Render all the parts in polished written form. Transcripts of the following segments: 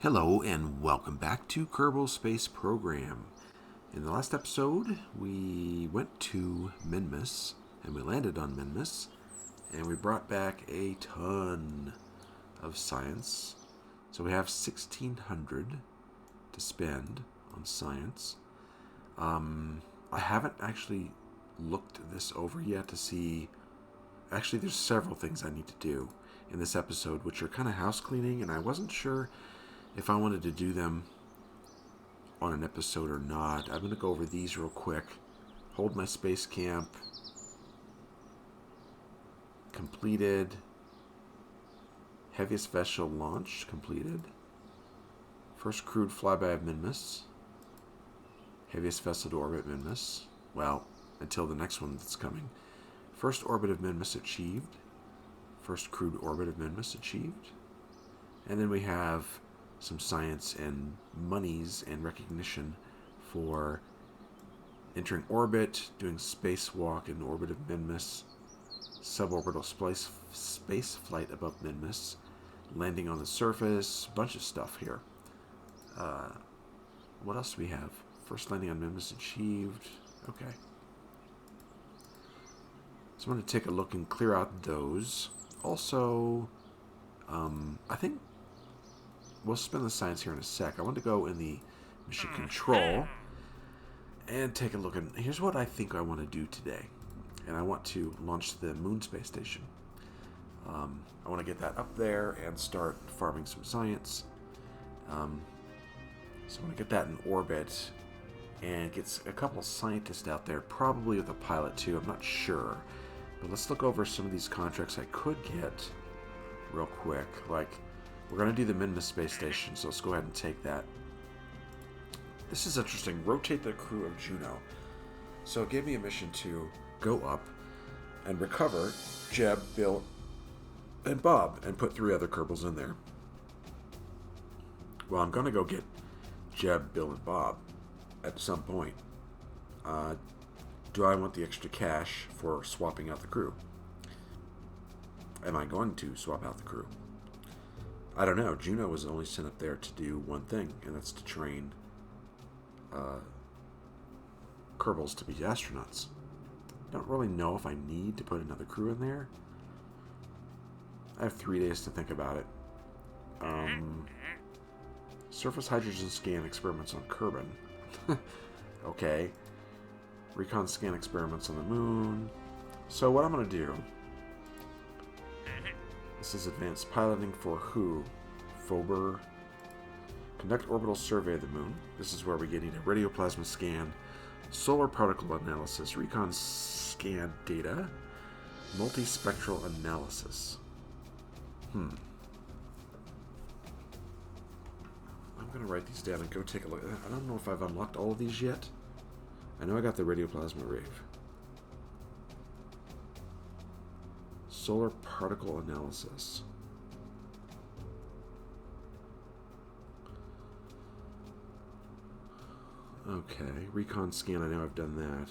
Hello and welcome back to Kerbal Space Program. In the last episode, we went to Minmus, and we landed on Minmus, and we brought back a ton of science. So we have 1,600 to spend on science. I haven't actually looked this over yet to see... Actually, there's several things I need to do in this episode, which are kind of house cleaning, and I wasn't sure if I wanted to do them on an episode or not. I'm going to go over these real quick. Hold my space camp. Completed. Heaviest vessel launch completed. First crewed flyby of Minmus. Heaviest vessel to orbit Minmus. Well, until the next one that's coming. First orbit of Minmus achieved. First crewed orbit of Minmus achieved. And then we have some science and monies and recognition for entering orbit, doing spacewalk in orbit of Minmus, suborbital space flight above Minmus, landing on the surface, a bunch of stuff here. What else do we have? First landing on Minmus achieved. Okay. So I'm going to take a look and clear out those. Also, I think we'll spend the science here in a sec. I want to go in the mission control and take a look. And here's what I think I want to do today. And I want to launch the moon space station. I want to get that up there and start farming some science. So I want to get that in orbit and get a couple of scientists out there, probably with a pilot too. I'm not sure. But let's look over some of these contracts I could get real quick. Like, we're going to do the Minmus space station, so let's go ahead and take that. This is interesting. Rotate the crew of Juno. So it gave me a mission to go up and recover Jeb, Bill, and Bob, and put 3 other Kerbals in there. Well, I'm going to go get Jeb, Bill, and Bob at some point. Do I want the extra cash for swapping out the crew? Am I going to swap out the crew? I don't know. Juno was only sent up there to do one thing, and that's to train Kerbals to be astronauts. Don't really know if I need to put another crew in there. I have 3 days to think about it. Surface hydrogen scan experiments on Kerbin. Okay. Recon scan experiments on the moon. So what I'm going to do... This is advanced piloting for who? Fober. Conduct orbital survey of the moon. This is where we need a radioplasma scan, solar particle analysis, recon scan data, multispectral analysis. I'm going to write these down and go take a look. I don't know if I've unlocked all of these yet. I know I got the radioplasma rave. Solar particle analysis. Okay, recon scan, I know I've done that.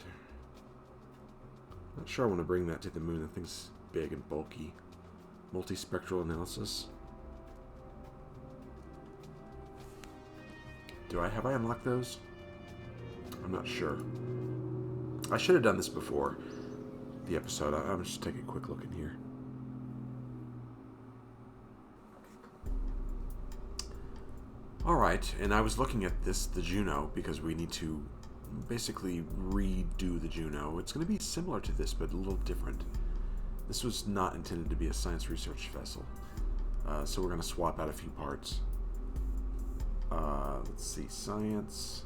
Not sure I want to bring that to the moon. That thing's big and bulky. Multispectral analysis. Have I unlocked those? I'm not sure. I should have done this before the episode. I'm just taking a quick look in here. Alright, and I was looking at the Juno, because we need to basically redo the Juno. It's going to be similar to this, but a little different. This was not intended to be a science research vessel. So we're going to swap out a few parts. Let's see, science.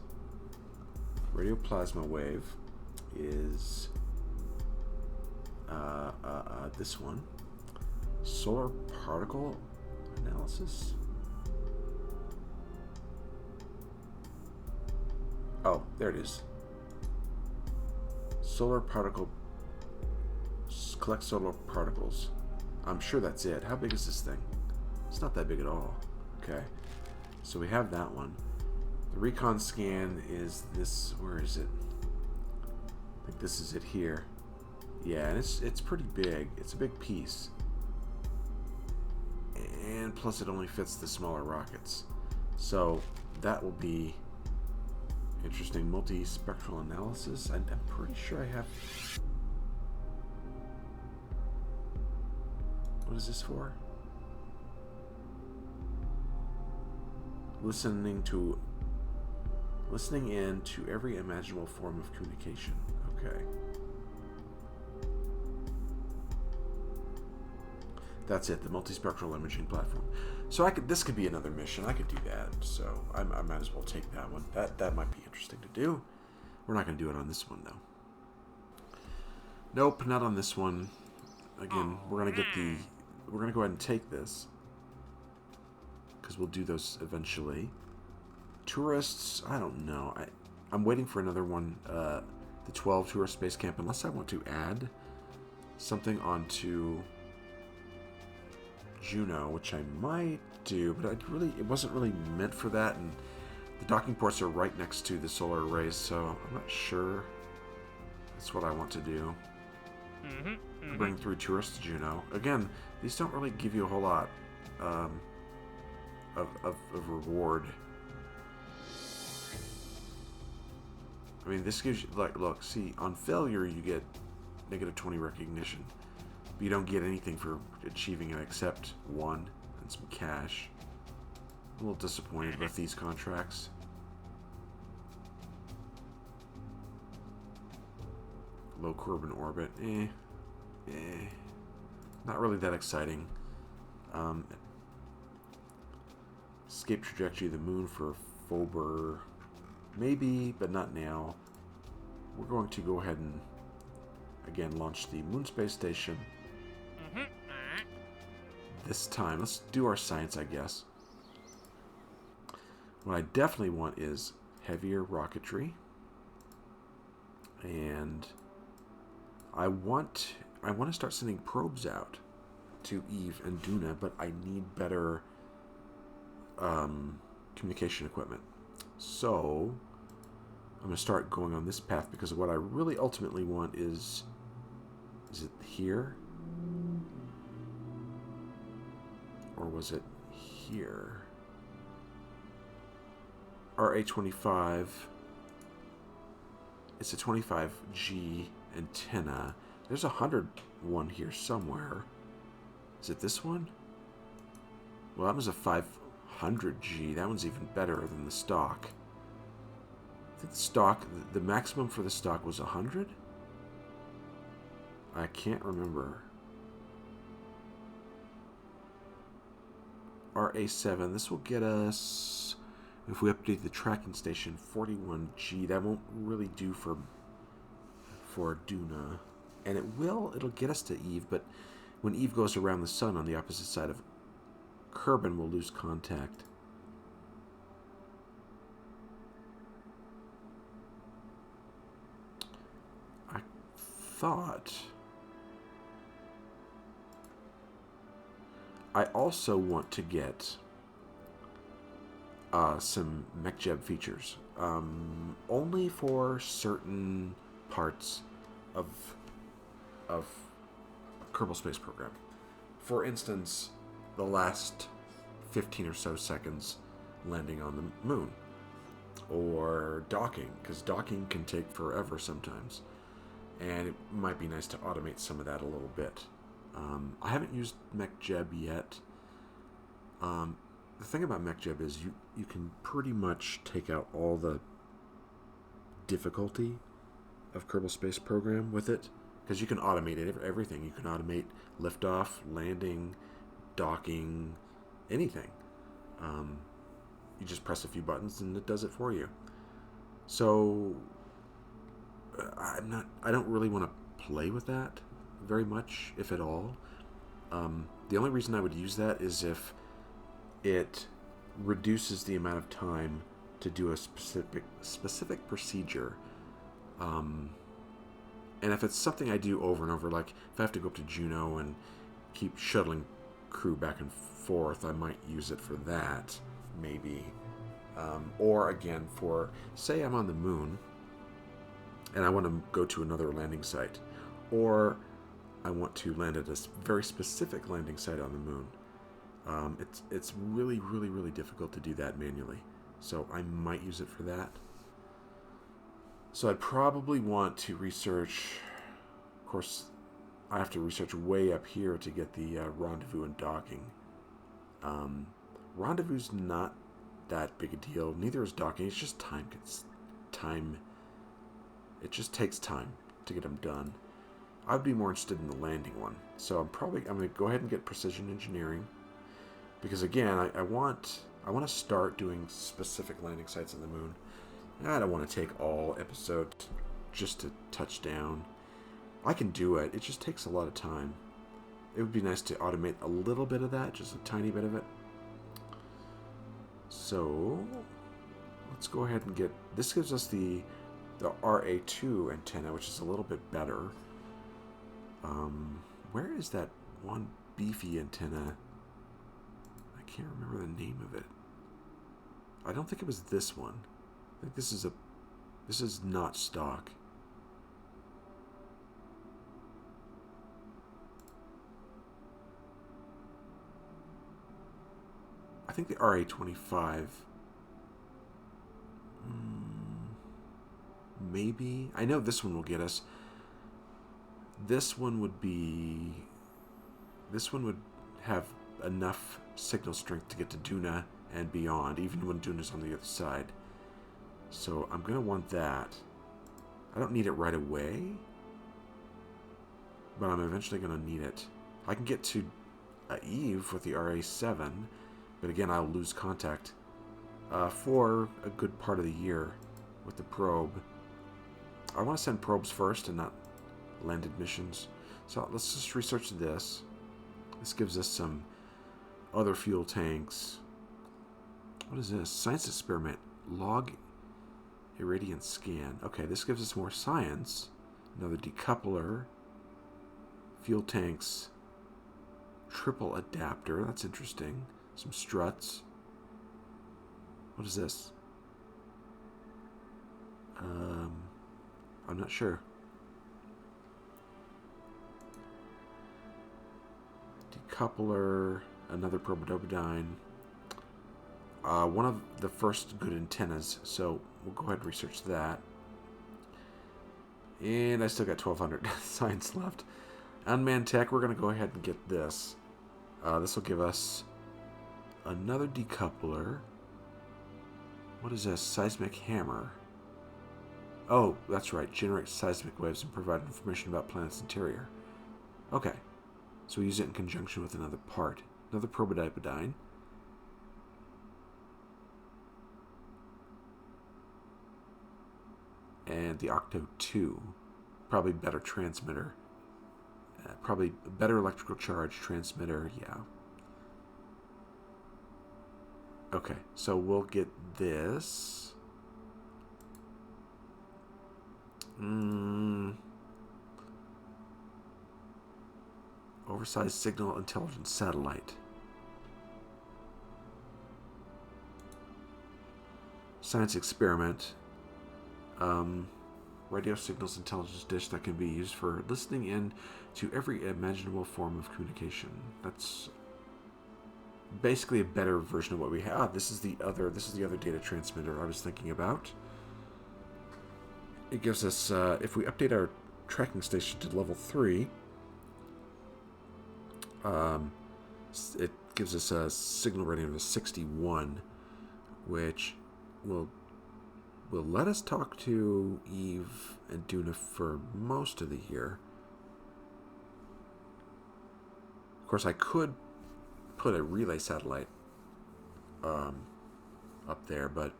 Radioplasma wave is this one. Solar particle analysis. Oh, there it is. Solar particle. Collect solar particles. I'm sure that's it. How big is this thing? It's not that big at all. Okay. So we have that one. The recon scan is this. Where is it? I think this is it here. Yeah, and it's pretty big. It's a big piece. And plus it only fits the smaller rockets. So that will be interesting. Multispectral analysis. I'm pretty sure I have... What is this for? Listening in to every imaginable form of communication. Okay. That's it, the multispectral imaging platform. So this could be another mission. I could do that. So I might as well take that one. That might be interesting to do. We're not going to do it on this one, though. Nope, not on this one. Again, we're going to go ahead and take this, because we'll do those eventually. Tourists, I don't know. I'm waiting for another one, the 12 tourist space camp, unless I want to add something onto Juno, which I might do, but it wasn't really meant for that, and the docking ports are right next to the solar arrays, so I'm not sure that's what I want to do. Bring 3 tourists to Juno. Again, these don't really give you a whole lot of reward. I mean, this gives you, like, look, see, on failure you get -20 recognition. But you don't get anything for achieving it except 1 and some cash. I'm a little disappointed with these contracts. Low Kerbal orbit, not really that exciting. Escape trajectory of the moon for Fober, maybe, but not now. We're going to go ahead and again launch the moon space station. This time, let's do our science, I guess. What I definitely want is heavier rocketry, and I want to start sending probes out to Eve and Duna, but I need better communication equipment. So I'm going to start going on this path, because what I really ultimately want is it here? Or was it here? RA25. It's a 25G antenna. There's a 100 one here somewhere. Is it this one? Well, that was a 500G. That one's even better than the stock. I think the stock, the maximum for the stock was 100? I can't remember. RA7, this will get us, if we update the tracking station, 41G. That won't really do for Duna. And it'll get us to Eve, but when Eve goes around the sun on the opposite side of Kerbal, we'll lose contact. I thought... I also want to get some MechJeb features, only for certain parts of Kerbal Space Program. For instance, the last 15 or so seconds landing on the moon, or docking, because docking can take forever sometimes, and it might be nice to automate some of that a little bit. I haven't used MechJeb yet. The thing about MechJeb is you can pretty much take out all the difficulty of Kerbal Space Program with it, because you can automate everything. You can automate liftoff, landing, docking, anything. You just press a few buttons and it does it for you. So I don't really want to play with that very much, if at all. The only reason I would use that is if it reduces the amount of time to do a specific procedure. And if it's something I do over and over, like if I have to go up to Juno and keep shuttling crew back and forth, I might use it for that, maybe. Or again, for, say I'm on the moon and I want to go to another landing site, or I want to land at a very specific landing site on the moon. It's really, really, really difficult to do that manually. So I might use it for that. So I'd probably want to research, of course, I have to research way up here to get the rendezvous and docking. Rendezvous's not that big a deal. Neither is docking. It's just time. It just takes time to get them done. I'd be more interested in the landing one. So I'm going to go ahead and get precision engineering, because again, I want to start doing specific landing sites on the moon. I don't want to take all episodes just to touch down. I can do it. It just takes a lot of time. It would be nice to automate a little bit of that, just a tiny bit of it. So let's go ahead and get... This gives us the RA2 antenna, which is a little bit better. Where is that one beefy antenna? I can't remember the name of it. I don't think it was this one. I think this is not stock. I think the RA25. Maybe. I know this one will get us. This one would have enough signal strength to get to Duna and beyond, even when Duna's on the other side. So I'm going to want that. I don't need it right away, but I'm eventually going to need it. I can get to Eve with the RA7, but again, I'll lose contact for a good part of the year with the probe. I want to send probes first and not landed missions. So let's just research this. This gives us some other fuel tanks. What is this? Science experiment. Log irradiance scan. Okay, this gives us more science. Another decoupler. Fuel tanks. Triple adapter. That's interesting. Some struts. What is this? I'm not sure. Decoupler. Another probodobodyne. One of the first good antennas, so we'll go ahead and research that. And I still got 1,200 science left. Unmanned tech, we're going to go ahead and get this. This will give us another decoupler. What is this? Seismic hammer. Oh, that's right. Generate seismic waves and provide information about planet's interior. Okay. So we use it in conjunction with another part. Another probodobodyne. And the Octo 2. Probably better transmitter. Probably better electrical charge transmitter, yeah. Okay, so we'll get this. Oversized signal intelligence satellite. Science experiment. Radio signals intelligence dish that can be used for listening in to every imaginable form of communication. That's basically a better version of what we have. This is the other data transmitter I was thinking about. It gives us, if we update our tracking station to level 3, it gives us a signal rating of 61, which will let us talk to Eve and Duna for most of the year. Of course, I could put a relay satellite up there, but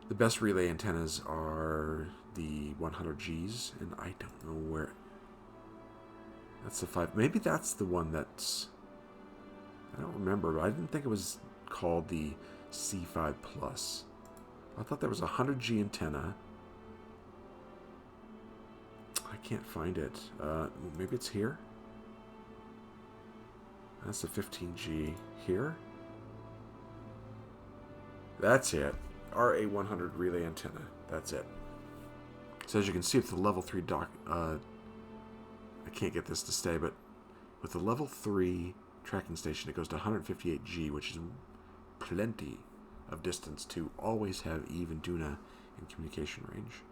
the best relay antennas are the 100Gs, and I don't know where. That's the 5. Maybe that's the one that's... I don't remember, but I didn't think it was called the C5 Plus. I thought there was a 100G antenna. I can't find it. Maybe it's here? That's the 15G here. That's it. RA100 relay antenna. That's it. So as you can see, with the level 3 dock... I can't get this to stay, but with the level 3 tracking station, it goes to 158G, which is plenty of distance to always have Eve and Duna in communication range.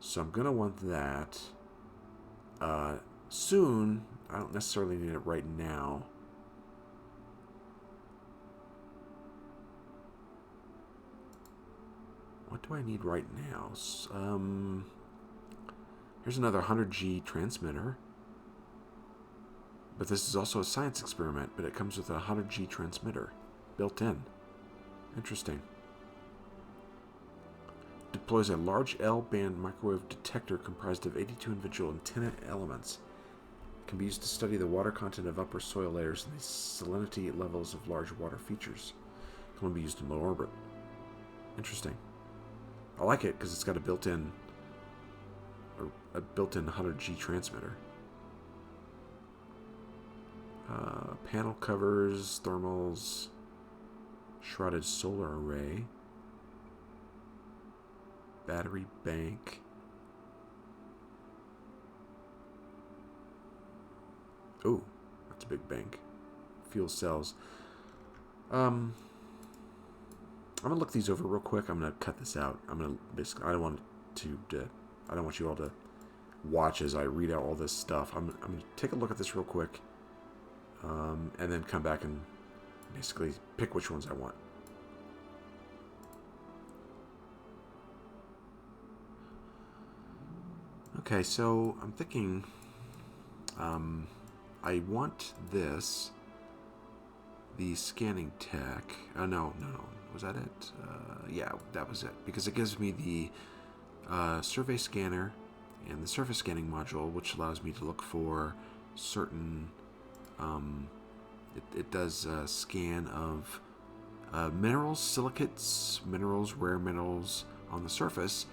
So I'm going to want that soon. I don't necessarily need it right now. What do I need right now? Here's another 100G transmitter. But this is also a science experiment, but it comes with a 100G transmitter built in. Interesting. Deploys a large L-band microwave detector comprised of 82 individual antenna elements. It can be used to study the water content of upper soil layers and the salinity levels of large water features. It can only be used in low orbit. Interesting. I like it because it's got a built-in 100G transmitter. Panel covers, thermals, shrouded solar array, battery bank. Oh, that's a big bank. Fuel cells. I'm gonna look these over real quick. I'm gonna cut this out. I don't want you all to watch as I read out all this stuff. I'm gonna take a look at this real quick, and then come back and basically pick which ones I want. Okay, so I'm thinking, I want this, the scanning tech. Oh, no. Was that it? Yeah, that was it. Because it gives me the survey scanner and the surface scanning module, which allows me to look for certain... it does a scan of minerals, silicates, minerals, rare minerals on the surface,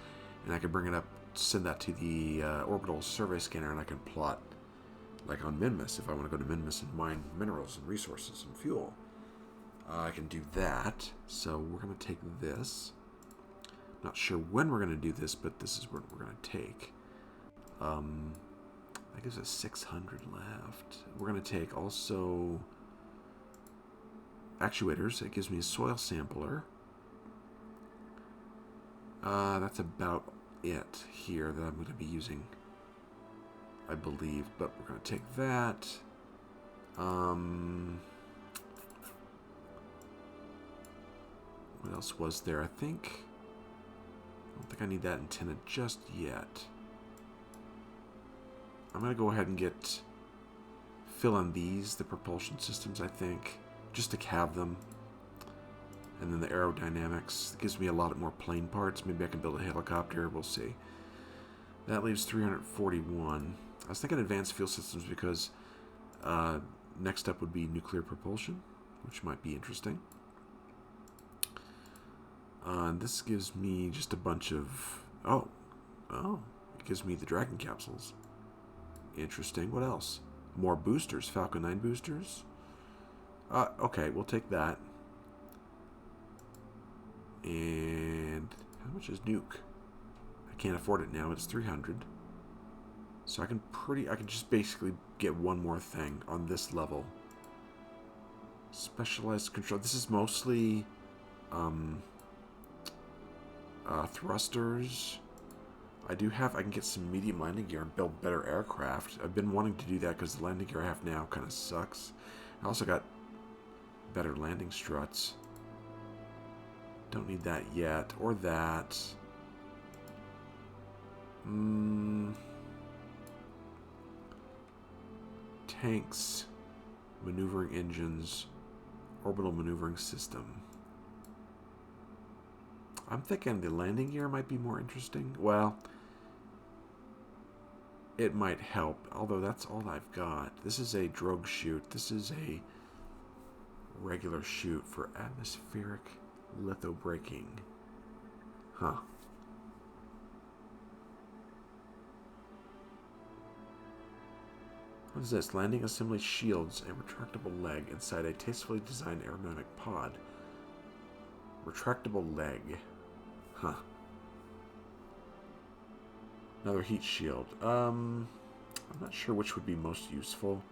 and I can bring it up, send that to the orbital survey scanner, and I can plot, like on Minmus, if I want to go to Minmus and mine minerals and resources and fuel. I can do that. So we're going to take this. Not sure when we're going to do this, but this is what we're going to take. That gives us 600 left. We're going to take also actuators. It gives me a soil sampler. That's about it here that I'm going to be using, I believe. But we're going to take that. What else was there? I don't think I need that antenna just yet. I'm going to go ahead and fill in the propulsion systems, I think, just to have them. And then the aerodynamics. It gives me a lot more plane parts. Maybe I can build a helicopter. We'll see. That leaves 341. I was thinking advanced fuel systems because next up would be nuclear propulsion, which might be interesting. This gives me just a bunch of... Oh, it gives me the Dragon capsules. Interesting. What else? More boosters. Falcon 9 boosters. Okay, we'll take that. And how much is nuke? I can't afford it now. It's 300. So I can just basically get one more thing on this level. Specialized control. This is mostly thrusters. I can get some medium landing gear and build better aircraft. I've been wanting to do that because the landing gear I have now kind of sucks. I also got better landing struts. Don't need that yet. Or that. Tanks. Maneuvering engines. Orbital maneuvering system. I'm thinking the landing gear might be more interesting. Well, it might help. Although that's all I've got. This is a drogue chute. This is a regular chute for atmospheric lithobraking. Huh. What is this? Landing assembly shields a retractable leg inside a tastefully designed aerodynamic pod. Retractable leg. Huh. Another heat shield. I'm not sure which would be most useful.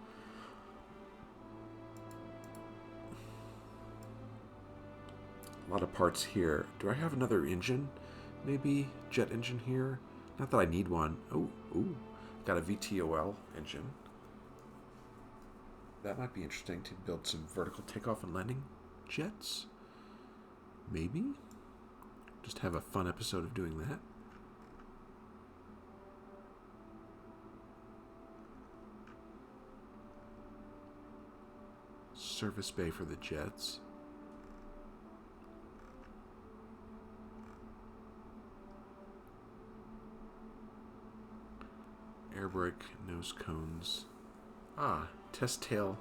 A lot of parts here. Do I have another engine? Maybe jet engine here? Not that I need one. Oh, ooh. Got a VTOL engine. That might be interesting to build some vertical takeoff and landing jets. Maybe? Just have a fun episode of doing that. Service bay for the jets. Air brake, nose cones. Ah, test tail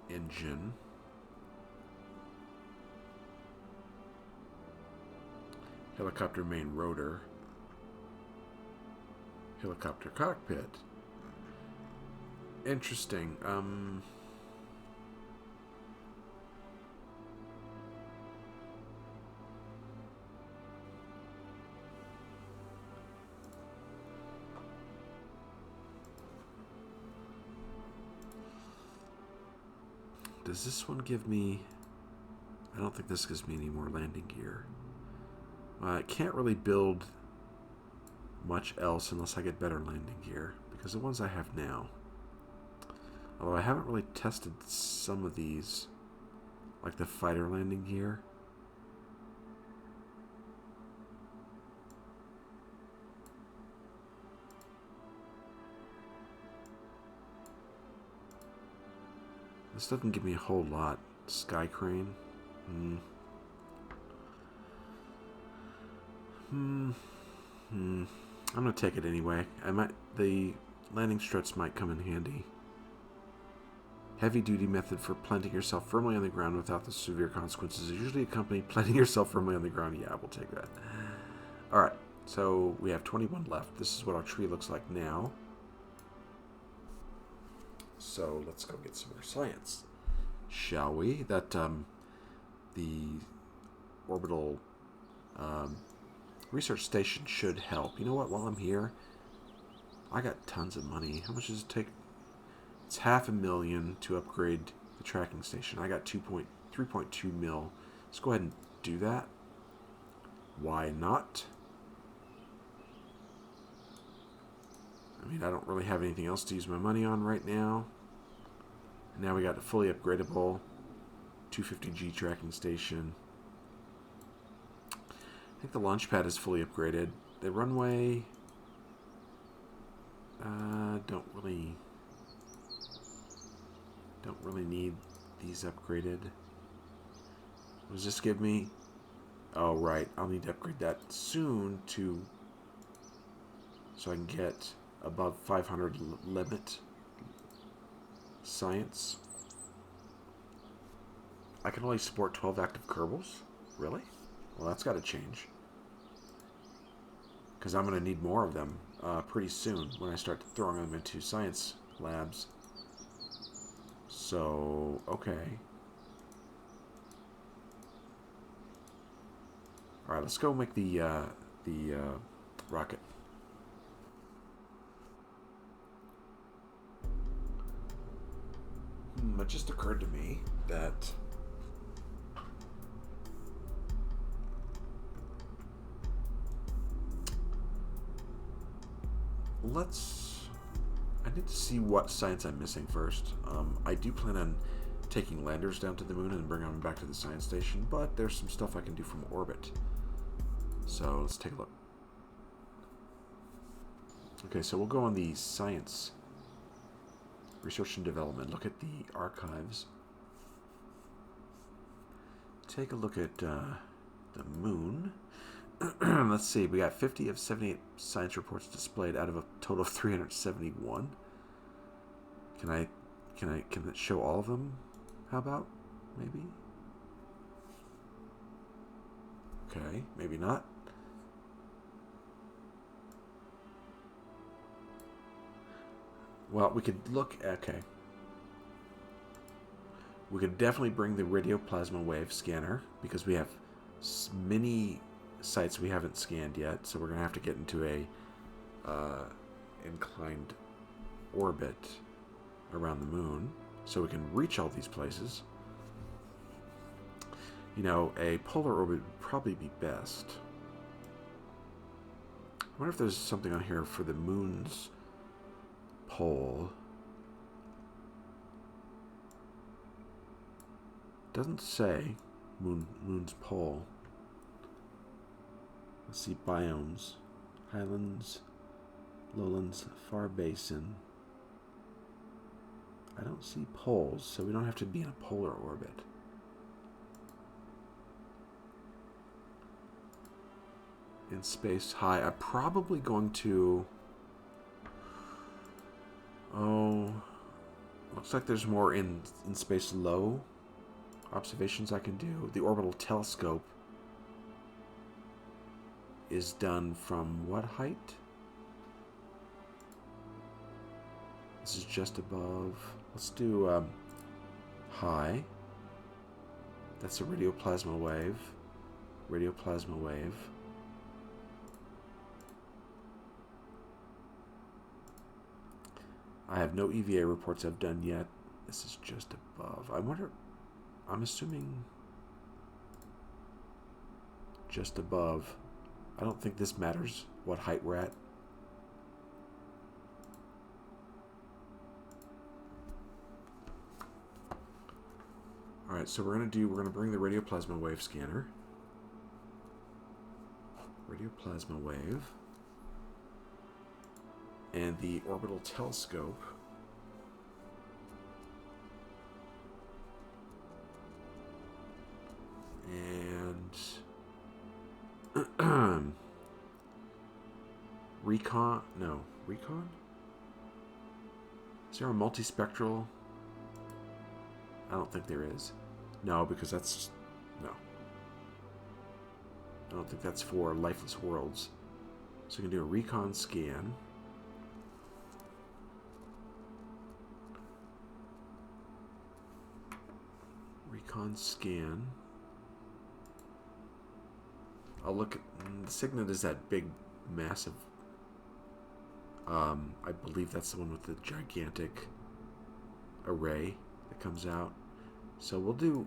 engine. Helicopter main rotor. Helicopter cockpit. Interesting. Does this one give me... I don't think this gives me any more landing gear. I can't really build much else unless I get better landing gear, because the ones I have now... Although I haven't really tested some of these, like the fighter landing gear. This doesn't give me a whole lot. Sky crane. I'm gonna take it anyway. The landing struts might come in handy. Heavy duty method for planting yourself firmly on the ground without the severe consequences is usually accompanied planting yourself firmly on the ground. Yeah, we'll take that. Alright, so we have 21 left. This is what our tree looks like now. So let's go get some more science, shall we? That the orbital research station should help. You know what? While I'm here, I got tons of money. How much does it take? It's $500,000 to upgrade the tracking station. I got 3.2 mil. Let's go ahead and do that. Why not? I mean, I don't really have anything else to use my money on right now. And now we got a fully upgradable 250G tracking station. I think the launch pad is fully upgraded. The runway, don't really need these upgraded. What does this give me? Oh, right. I'll need to upgrade that soon so I can get above 500 limit science. I can only support 12 active Kerbals? Really? Well, that's got to change. Because I'm going to need more of them pretty soon when I start throwing them into science labs. So, okay. Alright, let's go make the rocket. It just occurred to me that I need to see what science I'm missing first. I do plan on taking landers down to the moon and bringing them back to the science station, but there's some stuff I can do from orbit. So let's take a look. Okay, so we'll go on the science research and development. Look at the archives. Take a look at the moon. Let's see, we got 50 of 78 science reports displayed out of a total of 371. Can it show all of them? How about? Maybe? Okay, maybe not. Well, we could look, okay. We could definitely bring the radioplasma wave scanner because we have many sites we haven't scanned yet, so we're going to have to get into a inclined orbit around the moon so we can reach all these places. You know, a polar orbit would probably be best. I wonder if there's something on here for the moon's pole. Doesn't say moon's pole. Let's see, biomes. Highlands, lowlands, far basin. I don't see poles, so we don't have to be in a polar orbit. In space high, I'm probably going to... Oh, looks like there's more in space low observations I can do. The orbital telescope is done from what height? This is just above. Let's do high. That's a radioplasma wave. Radioplasma wave. I have no EVA reports I've done yet. This is just above. I wonder... I'm assuming just above. I don't think this matters what height we're at. Alright, so we're gonna bring the radioplasma wave scanner. Radioplasma wave. And the orbital telescope. And Recon? No. Recon? Is there a multispectral? I don't think there is. No, because that's... No. I don't think that's for lifeless worlds. So we can do a recon scan. Recon scan. I'll look at... The Signet is that big, massive... I believe that's the one with the gigantic array that comes out. So we'll do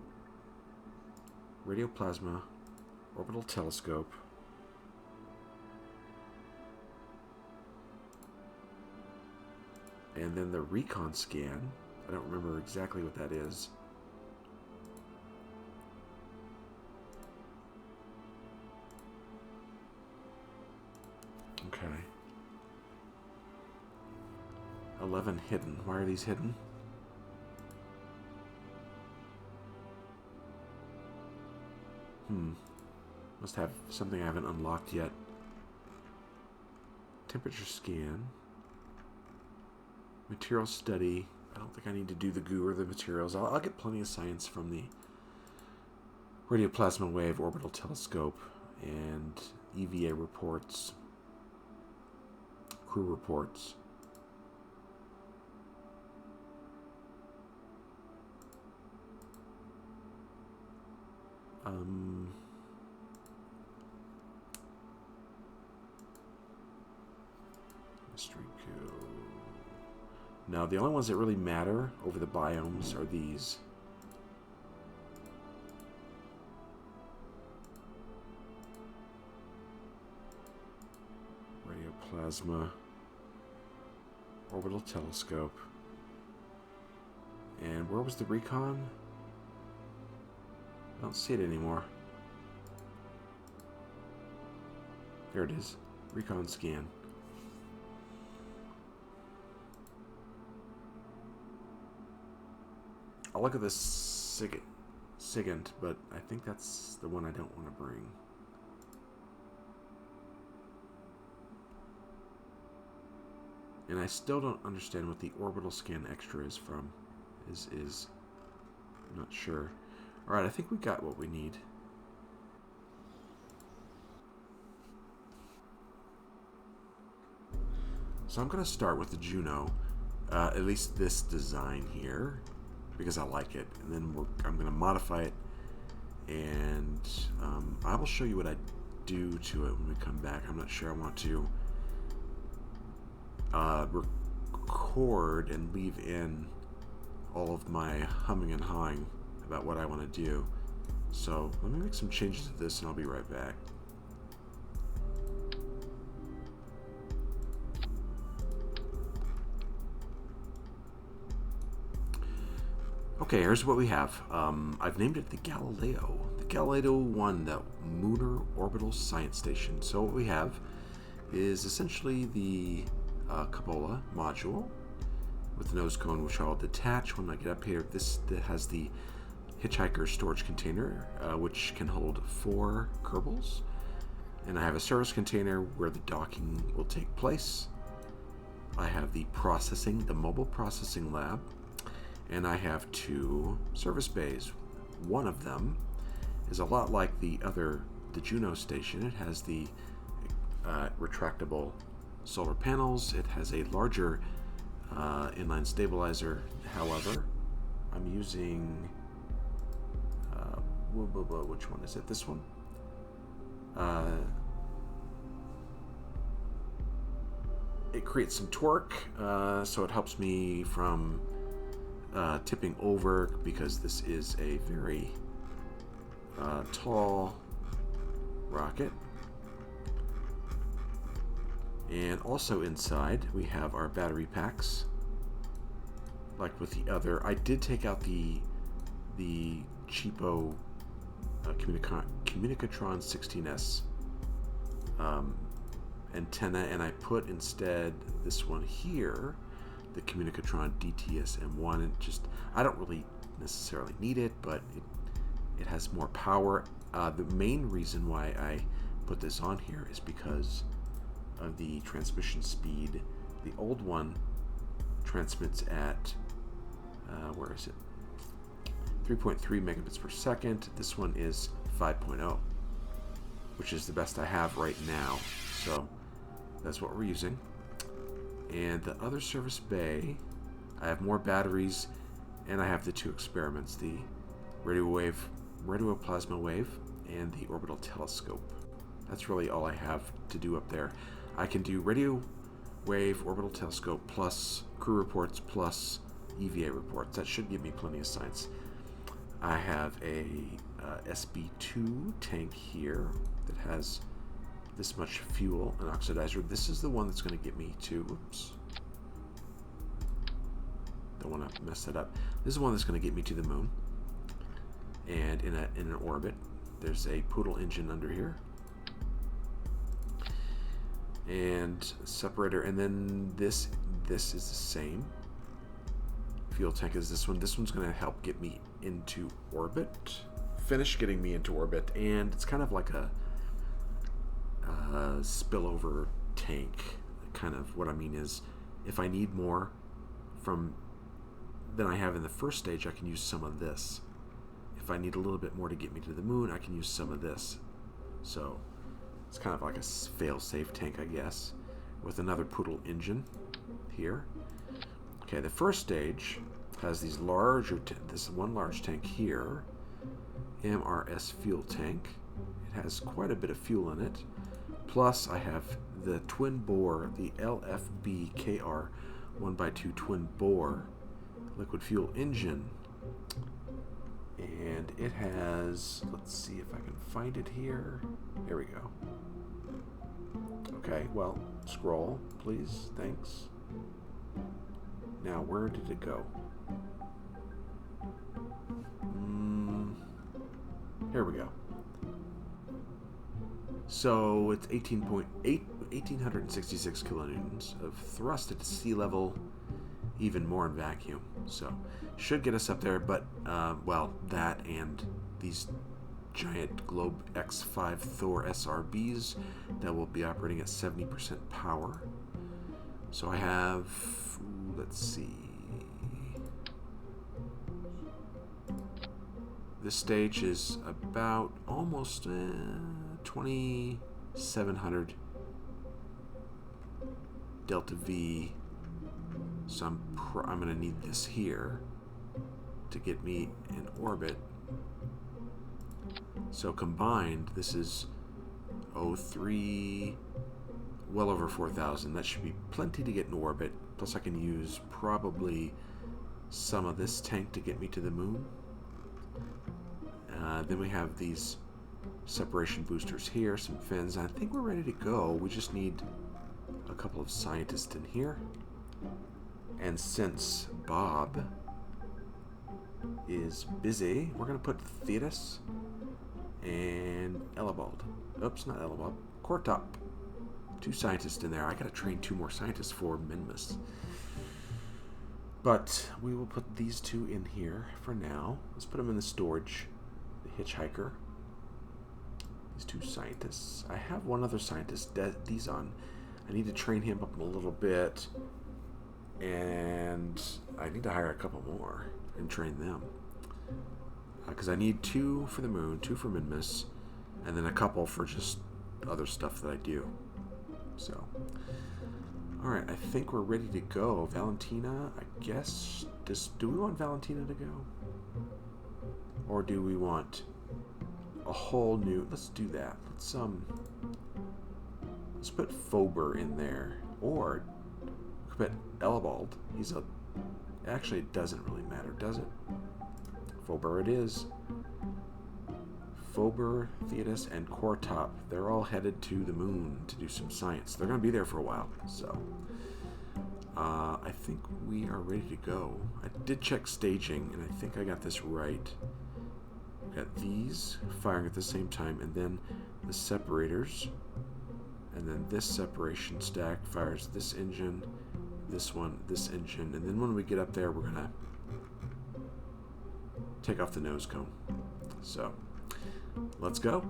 radioplasma, orbital telescope, and then the recon scan. I don't remember exactly what that is. Okay. 11 hidden. Why are these hidden? Must have something I haven't unlocked yet. Temperature scan. Material study. I don't think I need to do the goo or the materials. I'll get plenty of science from the radioplasma wave orbital telescope and EVA reports, crew reports. Mystery coup. Now, the only ones that really matter over the biomes are these. Radioplasma, orbital telescope. And where was the recon? I don't see it anymore. There it is. Recon scan. I'll look at this SIGINT, but I think that's the one I don't want to bring. And I still don't understand what the orbital scan extra is from. I'm not sure. Alright, I think we got what we need. So I'm going to start with the Juno, at least this design here, because I like it. And then I'm going to modify it, and I will show you what I do to it when we come back. I'm not sure I want to record and leave in all of my humming and hawing about what I want to do. So let me make some changes to this and I'll be right back. Okay, here's what we have. I've named it the Galileo. The Galileo 1, the Lunar Orbital Science Station. So what we have is essentially the Cupola module with the nose cone, which I'll detach when I get up here. This has the Hitchhiker storage container, which can hold 4 Kerbals. And I have a service container where the docking will take place. I have the mobile processing lab. And I have 2 service bays. One of them is a lot like the Juno station. It has the retractable solar panels. It has a larger inline stabilizer. However, I'm using which one is it? This one. It creates some torque, so it helps me from tipping over, because this is a very tall rocket. And also inside we have our battery packs, like with the other. I did take out the cheapo Communicatron 16S antenna, and I put instead this one here, the Communicatron DTS M1. And I don't really necessarily need it, but it has more power. The main reason why I put this on here is because of the transmission speed. The old one transmits at where is it? 3.3 megabits per second. This one is 5.0, which is the best I have right now. So that's what we're using. And the other service bay, I have more batteries, and I have the 2 experiments, the radio plasma wave and the orbital telescope. That's really all I have to do up there. I can do radio wave, orbital telescope, plus crew reports, plus EVA reports. That should give me plenty of science. I have a SB2 tank here that has this much fuel and oxidizer. This is the one that's going to get me to, oops, don't want to mess that up. This is the one that's going to get me to the moon. And in an orbit, there's a Poodle engine under here, and separator. And then this is the same fuel tank as this one. This one's going to help get me into orbit, finish getting me into orbit, and it's kind of like a spillover tank. Kind of what I mean is, if I need more than I have in the first stage, I can use some of this. If I need a little bit more to get me to the moon, I can use some of this. So it's kind of like a fail-safe tank, I guess, with another Poodle engine here. Okay, the first stage has these this one large tank here, MRS fuel tank. It has quite a bit of fuel in it. Plus, I have the twin bore, the LFB KR 1x2 twin bore liquid fuel engine. And it has, let's see if I can find it here. Here we go. Okay, well, scroll, please. Thanks. Now, where did it go? Here we go. So it's 1,866 kilonewtons of thrust at sea level, even more in vacuum. So should get us up there, but well, that and these giant Globe X5 Thor SRBs that will be operating at 70% power. So I have, let's see, this stage is about almost 2,700 delta V. So I'm going to need this here to get me in orbit. So combined, this is 03, well over 4,000. That should be plenty to get in orbit. Plus I can use probably some of this tank to get me to the moon. Then we have these separation boosters here, some fins. I think we're ready to go. We just need a couple of scientists in here. And since Bob is busy, we're going to put Thetis and Elibald. Oops, not Elibald. Cortop. 2 scientists in there. I got to train 2 more scientists for Minmus. But we will put these 2 in here for now. Let's put them in the storage. The Hitchhiker. These 2 scientists. I have one other scientist, Dizon. I need to train him up a little bit. And I need to hire a couple more and train them. Because I need 2 for the moon, 2 for Minmus, and then a couple for just other stuff that I do. So, alright, I think we're ready to go. Valentina, I guess, do we want Valentina to go? Or do we want a whole new, let's do that. Let's put Fober in there. Or, we could put Elibald. Actually, it doesn't really matter, does it? Fober it is. Fober, Thetis, and Cortop. They're all headed to the moon to do some science. They're going to be there for a while, so I think we are ready to go. I did check staging, and I think I got this right. Got these firing at the same time, and then the separators, and then this separation stack fires this engine, this one, this engine, and then when we get up there, we're going to take off the nose cone. So, let's go.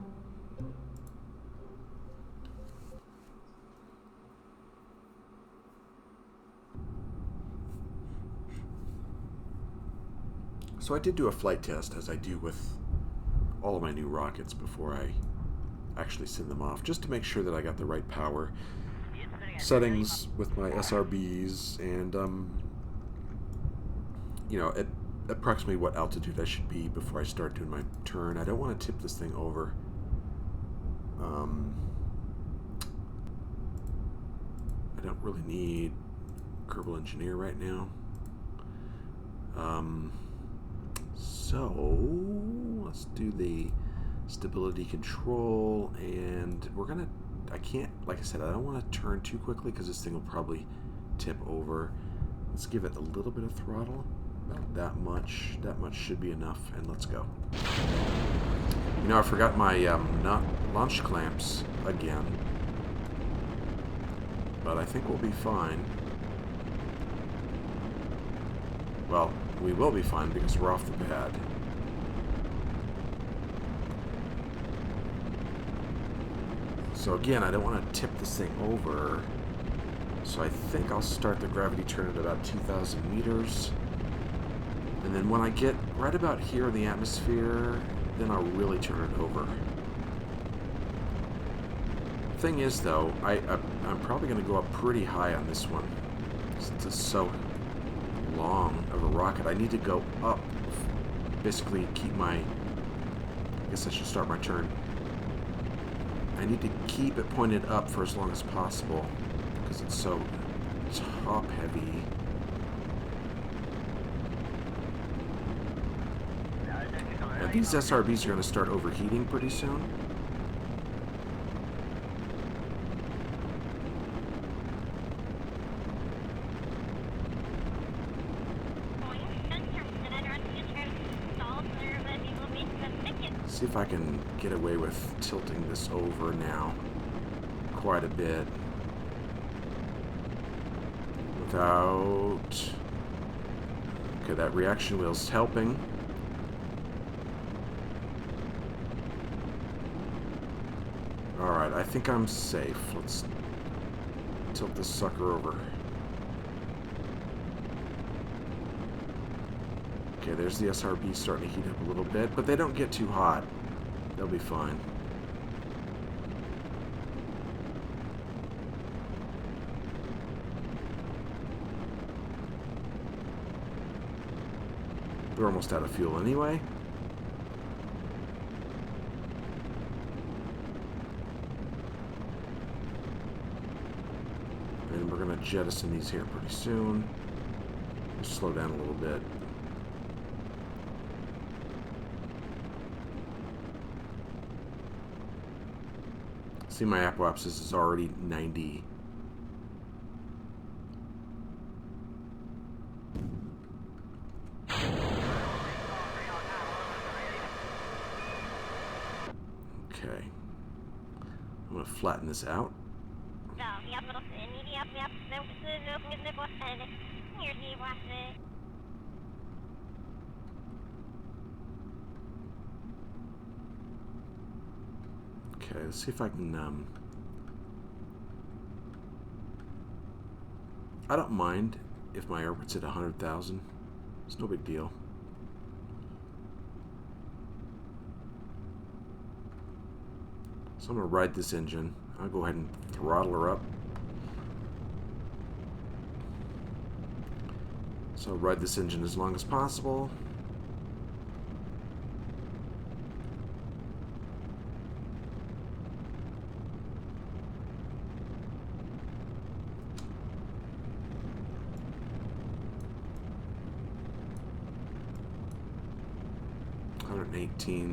So I did do a flight test, as I do with all of my new rockets before I actually send them off, just to make sure that I got the right power settings with my SRBs and, you know, at approximately what altitude I should be before I start doing my turn. I don't want to tip this thing over. I don't really need Kerbal Engineer right now. So let's do the stability control, and we're gonna, I can't, like I said, I don't want to turn too quickly because this thing will probably tip over. Let's give it a little bit of throttle, about that much should be enough, and let's go. You know, I forgot my not launch clamps again, but I think we'll be fine. Well, we will be fine because we're off the pad. So again, I don't want to tip this thing over. So I think I'll start the gravity turn at about 2,000 meters. And then when I get right about here in the atmosphere, then I'll really turn it over. Thing is, though, I'm probably going to go up pretty high on this one. Since it's so long of a rocket, I need to go up. Basically, keep my... I guess I should start my turn. I need to keep it pointed up for as long as possible because it's so top heavy. Now, these SRBs are going to start overheating pretty soon. See if I can get away with tilting this over now quite a bit without... Okay, that reaction wheel's helping. Alright, I think I'm safe. Let's tilt this sucker over. Okay, there's the SRB starting to heat up a little bit, but they don't get too hot. They'll be fine. We're almost out of fuel anyway. And we're going to jettison these here pretty soon. Just slow down a little bit. See, my apoapsis is already 90. Okay. I'm going to flatten this out. Okay, let's see if I can, I don't mind if my orbit's at 100,000. It's no big deal. So I'm going to ride this engine. I'll go ahead and throttle her up. So I'll ride this engine as long as possible.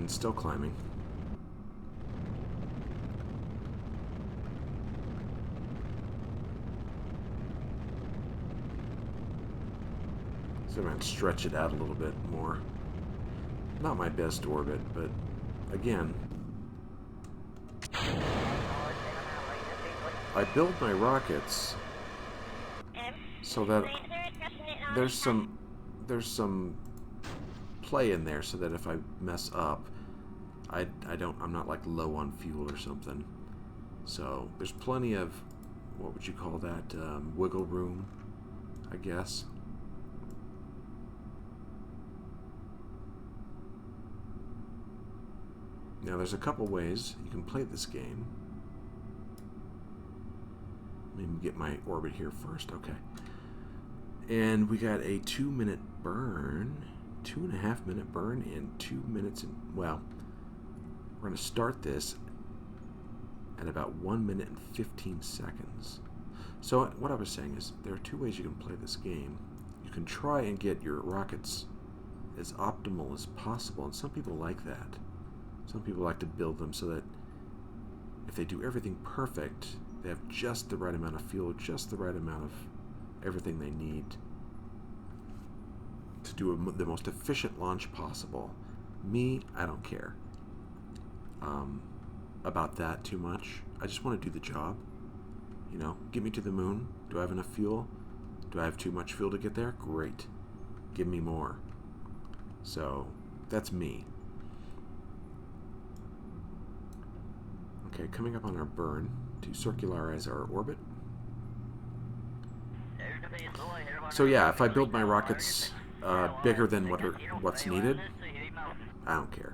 Still climbing. So I'm going to stretch it out a little bit more. Not my best orbit, but again, I build my rockets so that there's some play in there, so that if I mess up, I'm not like low on fuel or something. So there's plenty of, what would you call that, wiggle room, I guess. Now there's a couple ways you can play this game. Let me get my orbit here first. Okay. And we got a 2-minute burn, 2.5-minute burn, and 2 minutes and, well, we're going to start this at about 1 minute and 15 seconds. So what I was saying is there are two ways you can play this game. You can try and get your rockets as optimal as possible, and some people like that. Some people like to build them so that if they do everything perfect, they have just the right amount of fuel, just the right amount of everything they need to do the most efficient launch possible. Me, I don't care about that too much. I just want to do the job. You know, get me to the moon. Do I have enough fuel? Do I have too much fuel to get there? Great. Give me more. So, that's me. Okay, coming up on our burn to circularize our orbit. So yeah, if I build my rockets bigger than what's needed, I don't care.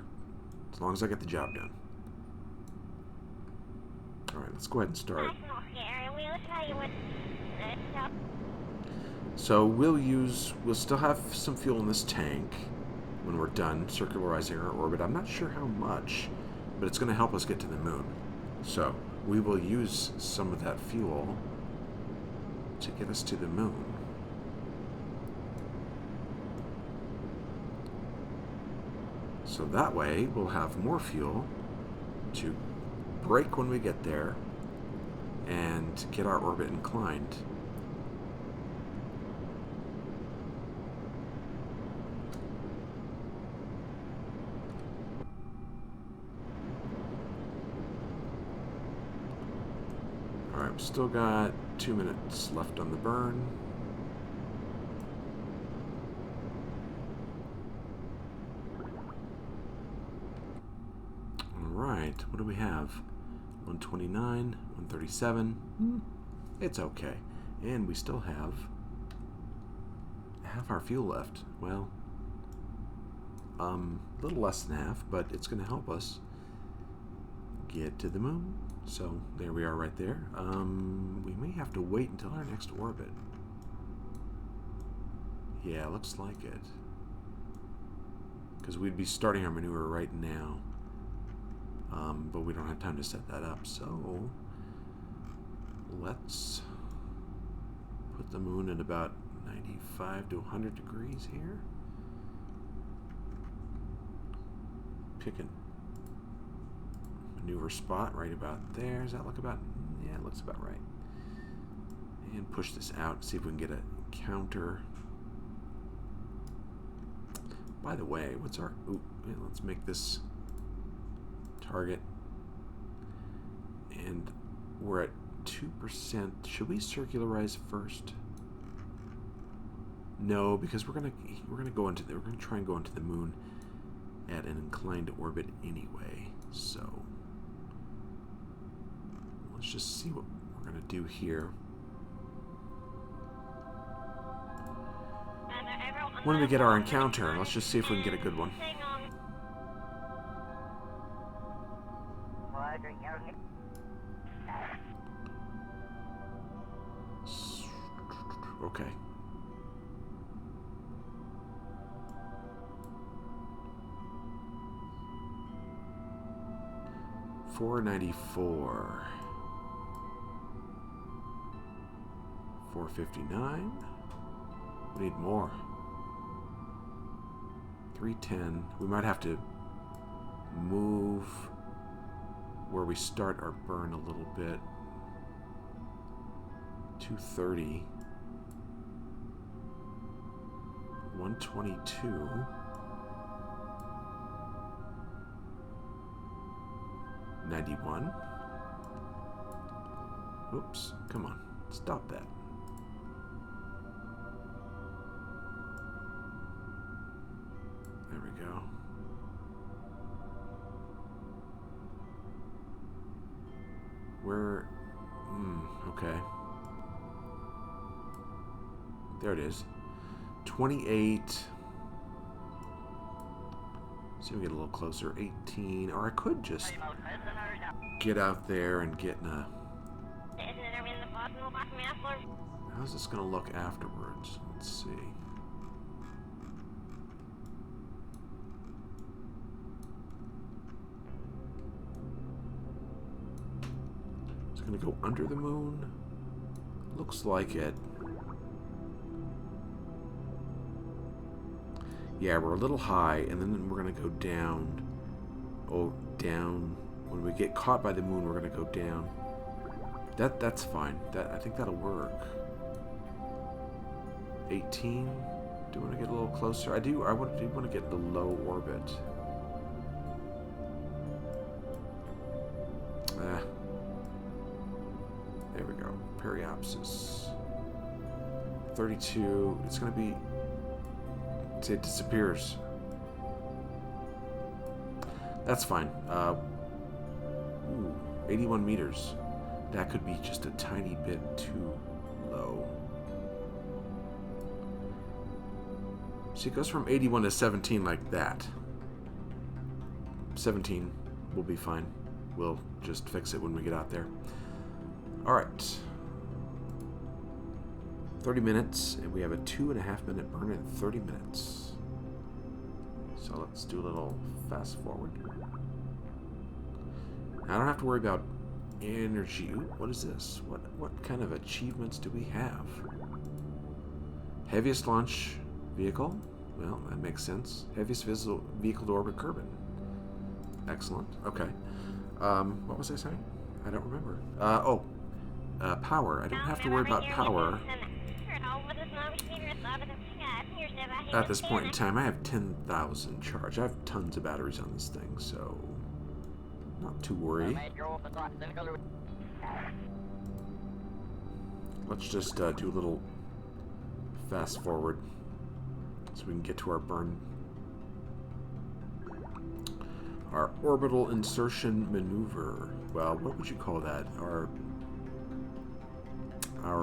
As long as I get the job done. Alright, let's go ahead and start. So we'll still have some fuel in this tank when we're done circularizing our orbit. I'm not sure how much, but it's going to help us get to the moon. So we will use some of that fuel to get us to the moon. So that way we'll have more fuel to brake when we get there and get our orbit inclined. Alright, we've still got 2 minutes left on the burn. Alright, what do we have? 129, 137. It's okay. And we still have half our fuel left. Well, a little less than half, but it's going to help us get to the moon. So there we are right there. We may have to wait until our next orbit. Yeah, looks like it. Because we'd be starting our maneuver right now. But we don't have time to set that up, so let's put the moon at about 95 to 100 degrees here. Pick a maneuver spot right about there. Does that look about... Yeah, it looks about right. And push this out, see if we can get a counter. By the way, what's our... Ooh, yeah, let's make this target. And we're at 2%. Should we circularize first? No, because we're gonna go into we're gonna try and go into the moon at an inclined orbit anyway. So let's just see what we're gonna do here. When we get our encounter, let's just see if we can get a good one. Okay. $494. $459. We need more. 310. We might have to move where we start our burn a little bit. 230. 122. $91. Oops, come on, stop that. There we go. Where, okay. There it is. 28. See if we get a little closer. 18. Or I could just get out there and get in a... How's this going to look afterwards? Let's see. It's going to go under the moon. Looks like it. Yeah, we're a little high, and then we're going to go down. Oh, down. When we get caught by the moon, we're going to go down. That's fine. I think that'll work. 18. Do you want to get a little closer? I do. I do want to get the low orbit. There we go. Periapsis. 32. It's going to be... It disappears. That's fine. Ooh, 81 meters. That could be just a tiny bit too low. See, it goes from 81 to 17 like that. 17 will be fine. We'll just fix it when we get out there. Alright. 30 minutes, and we have a 2.5 minute burn in 30 minutes. So let's do a little fast forward. Now, I don't have to worry about energy. Ooh, what is this? What kind of achievements do we have? Heaviest launch vehicle? Well, that makes sense. Heaviest vehicle to orbit Kerbin. Excellent. Okay. What was I saying? I don't remember. Power. I don't have to worry about power. At this point in time, I have 10,000 charge. I have tons of batteries on this thing, so not to worry. Let's just do a little fast forward so we can get to our burn. Our orbital insertion maneuver. Well, what would you call that? Our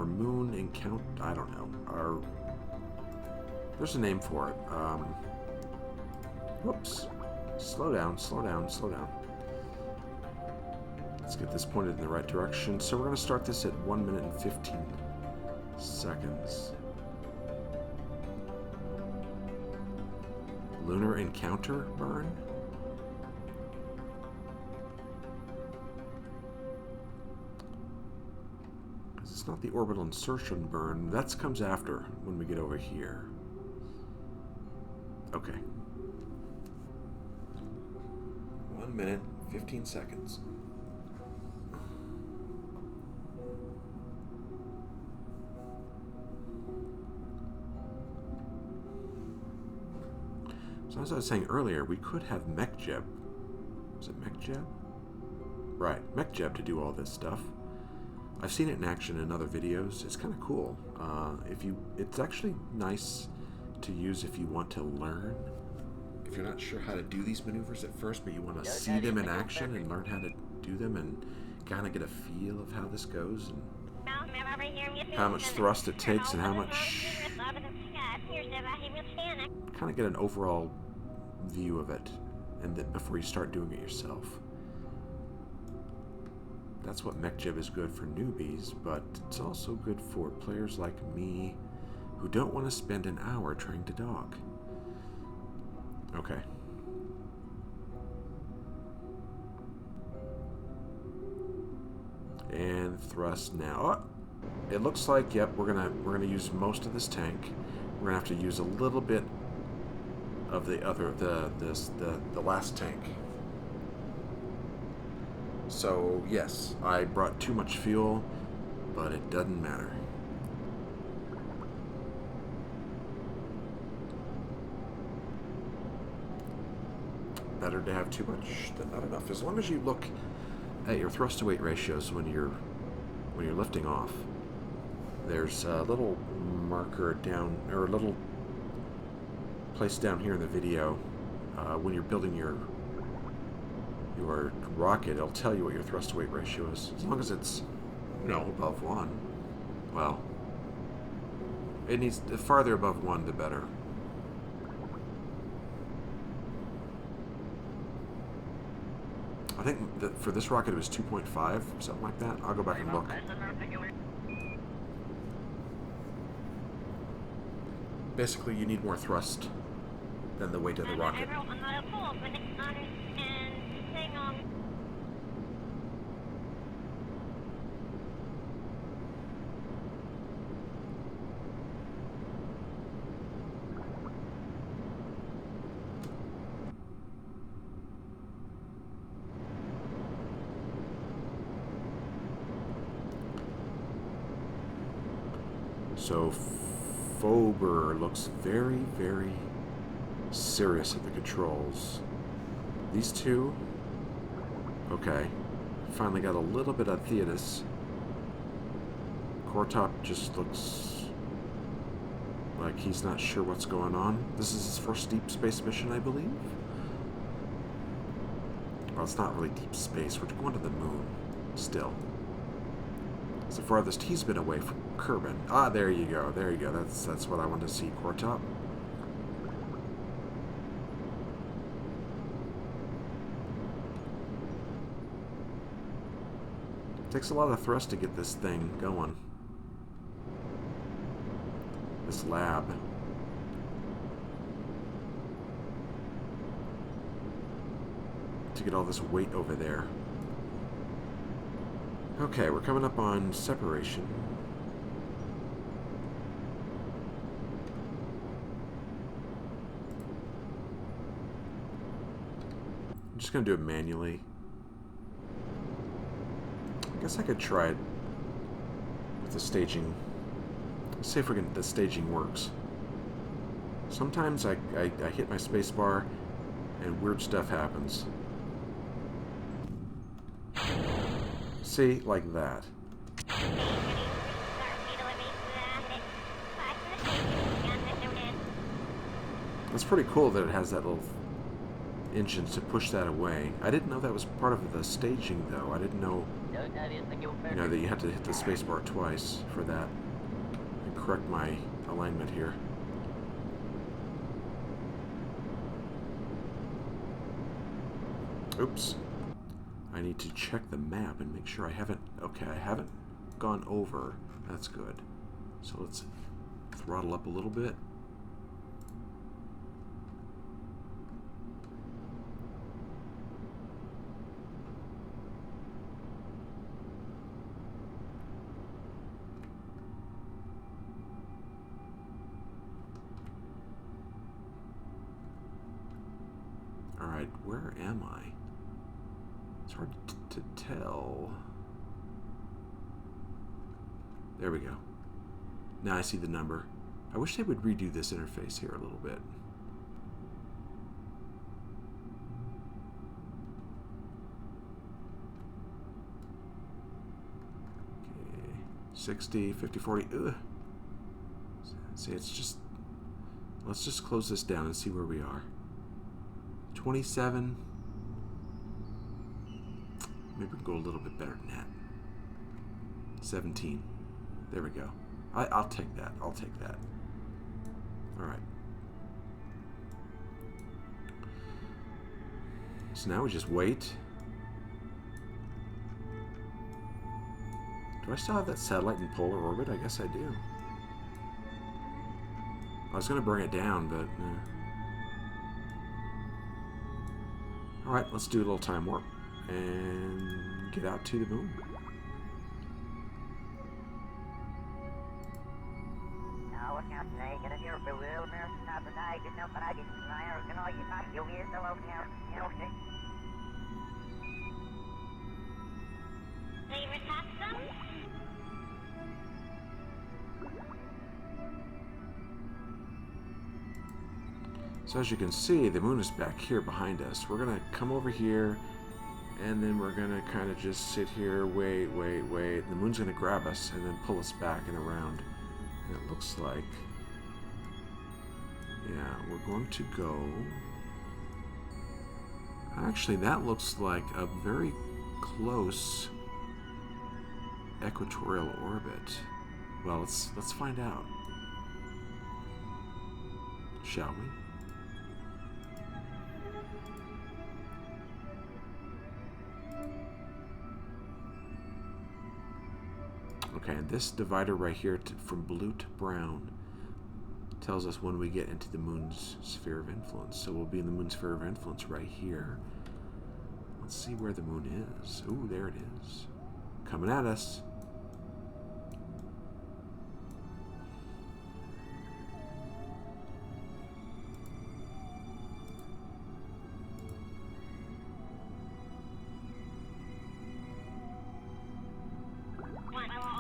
moon encounter. I don't know. There's a name for it. Whoops. Slow down, slow down, slow down. Let's get this pointed in the right direction. So we're going to start this at 1 minute and 15 seconds. Lunar encounter burn? It's not the orbital insertion burn. That comes after when we get over here. Okay. 1 minute, 15 seconds. So as I was saying earlier, we could have MechJeb. Is it MechJeb? Right, MechJeb to do all this stuff. I've seen it in action in other videos. It's kind of cool. It's actually nice to use if you want to learn. If you're not sure how to do these maneuvers at first, but you want to see them in action and learn how to do them and kind of get a feel of how this goes and how much thrust it takes and how much... kind of get an overall view of it and then before you start doing it yourself. That's what MechJeb is good for newbies, but it's also good for players like me who don't want to spend an hour trying to dock. Okay. And thrust now. Oh, it looks like, yep, we're gonna use most of this tank. We're gonna have to use a little bit of the last tank. So yes, I brought too much fuel, but it doesn't matter. Better to have too much than not enough. As long as you look at your thrust to weight ratios when you're lifting off, there's a little marker down, or a little place down here in the video when you're building your rocket. It'll tell you what your thrust to weight ratio is. As long as it's, you know, above 1. Well, it needs, the farther above 1, the better. I think that for this rocket it was 2.5, something like that. I'll go back and look. Basically, you need more thrust than the weight of the rocket. So Fober looks very, very serious at the controls. These two, okay. Finally got a little bit of Theodis. Cortop just looks like he's not sure what's going on. This is his first deep space mission, I believe. Well, it's not really deep space. We're going to the moon still. It's the farthest he's been away from Kerbin. Ah, there you go. There you go. That's what I want to see, Cortop. Takes a lot of thrust to get this thing going. This lab. To get all this weight over there. Okay, we're coming up on separation. I'm just going to do it manually. I guess I could try it with the staging. Let's see if the staging works. Sometimes I hit my spacebar and weird stuff happens. See, like that. It's pretty cool that it has that little engine to push that away. I didn't know that was part of the staging, though. I didn't know, you know, that you had to hit the spacebar twice for that. And correct my alignment here. Oops. I need to check the map and make sure I haven't... Okay, I haven't gone over. That's good. So let's throttle up a little bit. Alright, where am I? It's hard to tell. There we go. Now I see the number. I wish they would redo this interface here a little bit. Okay. 60, 50, 40. Ugh. See, it's just... Let's just close this down and see where we are. 27. Maybe we can go a little bit better than that. 17. There we go. I'll take that. I'll take that. All right. So now we just wait. Do I still have that satellite in polar orbit? I guess I do. I was going to bring it down, but... Alright, let's do a little time warp. And get out to the moon. So as you can see, the moon is back here behind us. We're going to come over here, and then we're going to kind of just sit here, wait. The moon's going to grab us and then pull us back and around. And it looks like, yeah, we're going to go... Actually, that looks like a very close equatorial orbit. Well, let's find out. Shall we? Okay, and this divider right here from blue to brown tells us when we get into the moon's sphere of influence. So we'll be in the moon's sphere of influence right here. Let's see where the moon is. Ooh, there it is. Coming at us.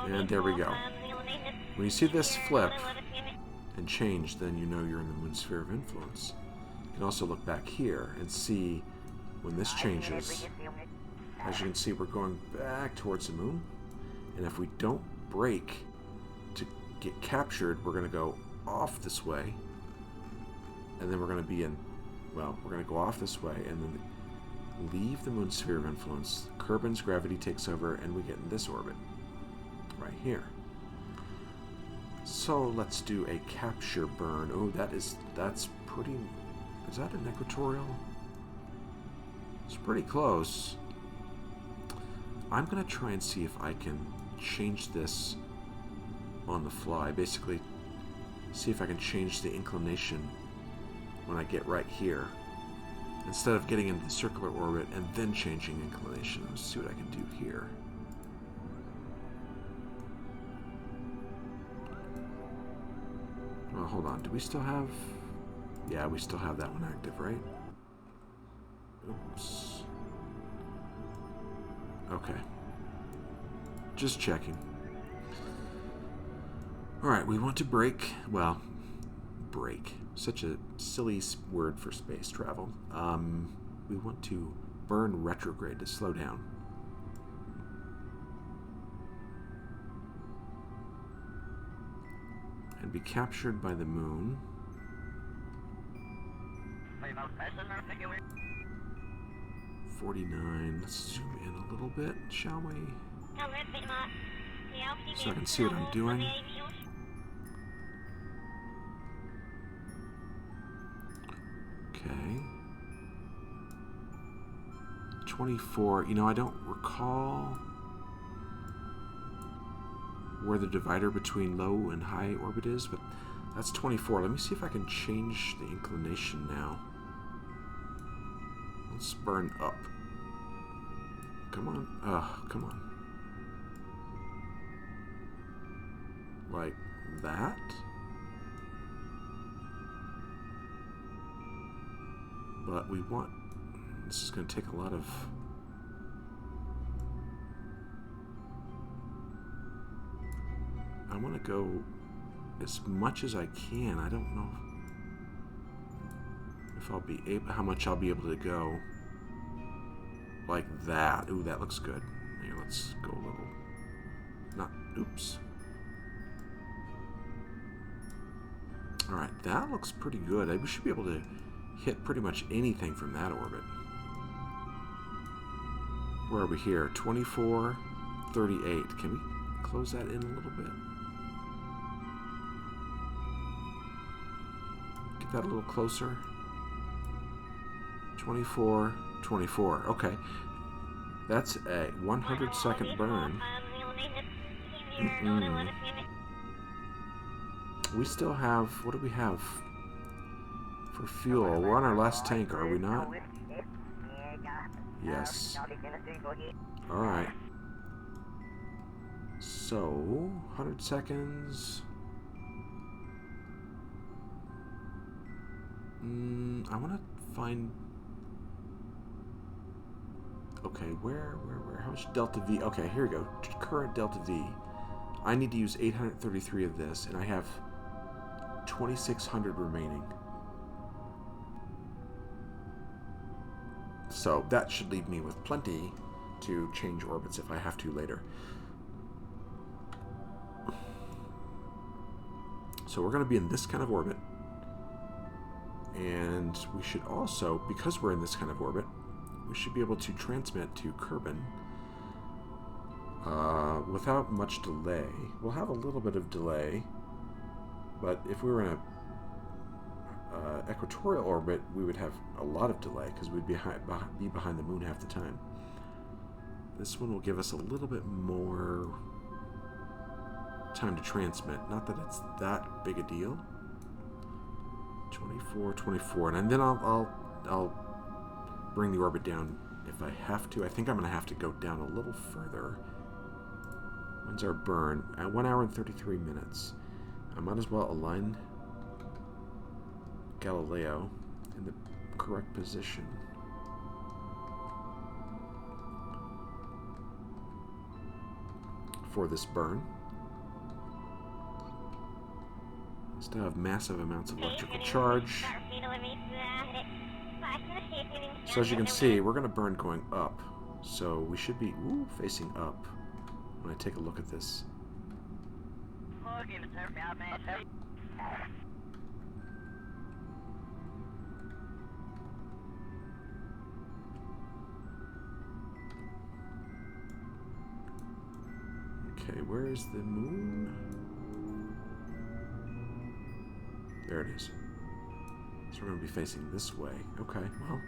And there we go. When you see this flip and change, then you know you're in the moon's sphere of influence. You can also look back here and see when this changes. As you can see, we're going back towards the moon. And if we don't brake to get captured, we're going to go off this way. And then we're going to be in, well, we're going to go off this way and then leave the moon's sphere of influence. Kerbin's gravity takes over and we get in this orbit. Right here. So let's do a capture burn. Oh, that's pretty... Is that an equatorial? It's pretty close. I'm going to try and see if I can change this on the fly. Basically, see if I can change the inclination when I get right here. Instead of getting into the circular orbit and then changing inclination. Let's see what I can do here. Well, hold on. Do we still have... Yeah, we still have that one active, right? Oops. Okay. Just checking. Alright, we want to brake. Well, brake. Such a silly word for space travel. We want to burn retrograde to slow down. And be captured by the moon. $49. Let's zoom in a little bit, shall we? So I can see what I'm doing. Okay. 24. You know, I don't recall where the divider between low and high orbit is, but that's 24. Let me see if I can change the inclination now. Let's burn up. Come on. Come on. Like that? But we want... This is going to take a lot of I want to go as much as I can. I don't know if I'll be able, how much I'll be able to go like that. Ooh, that looks good. Here, let's go a little. Not. Oops. All right, that looks pretty good. We should be able to hit pretty much anything from that orbit. Where are we here? 24, 38. Can we close that in a little bit? Get that a little closer. 24, 24. Okay. That's a 100-second burn. We still have... What do we have for fuel? We're on our last tank, are we not? Yes. Alright. So, 100 seconds. I want to find... Okay, where? How much delta V? Okay, here we go. Current delta V. I need to use 833 of this, and I have 2,600 remaining. So that should leave me with plenty to change orbits if I have to later. So we're going to be in this kind of orbit. And we should also, because we're in this kind of orbit, we should be able to transmit to Kerbin without much delay. We'll have a little bit of delay, but if we were in a equatorial orbit, we would have a lot of delay because we'd be behind the moon half the time. This one will give us a little bit more time to transmit. Not that it's that big a deal. 24, 24, and then I'll bring the orbit down if I have to. I think I'm going to have to go down a little further. When's our burn? At 1 hour and 33 minutes. I might as well align Galileo in the correct position. For this burn. Still have massive amounts of electrical charge. So as you can see, we're going to burn going up. So we should be facing up when I take a look at this. Okay, where is the moon? There it is. So we're going to be facing this way. Okay, well.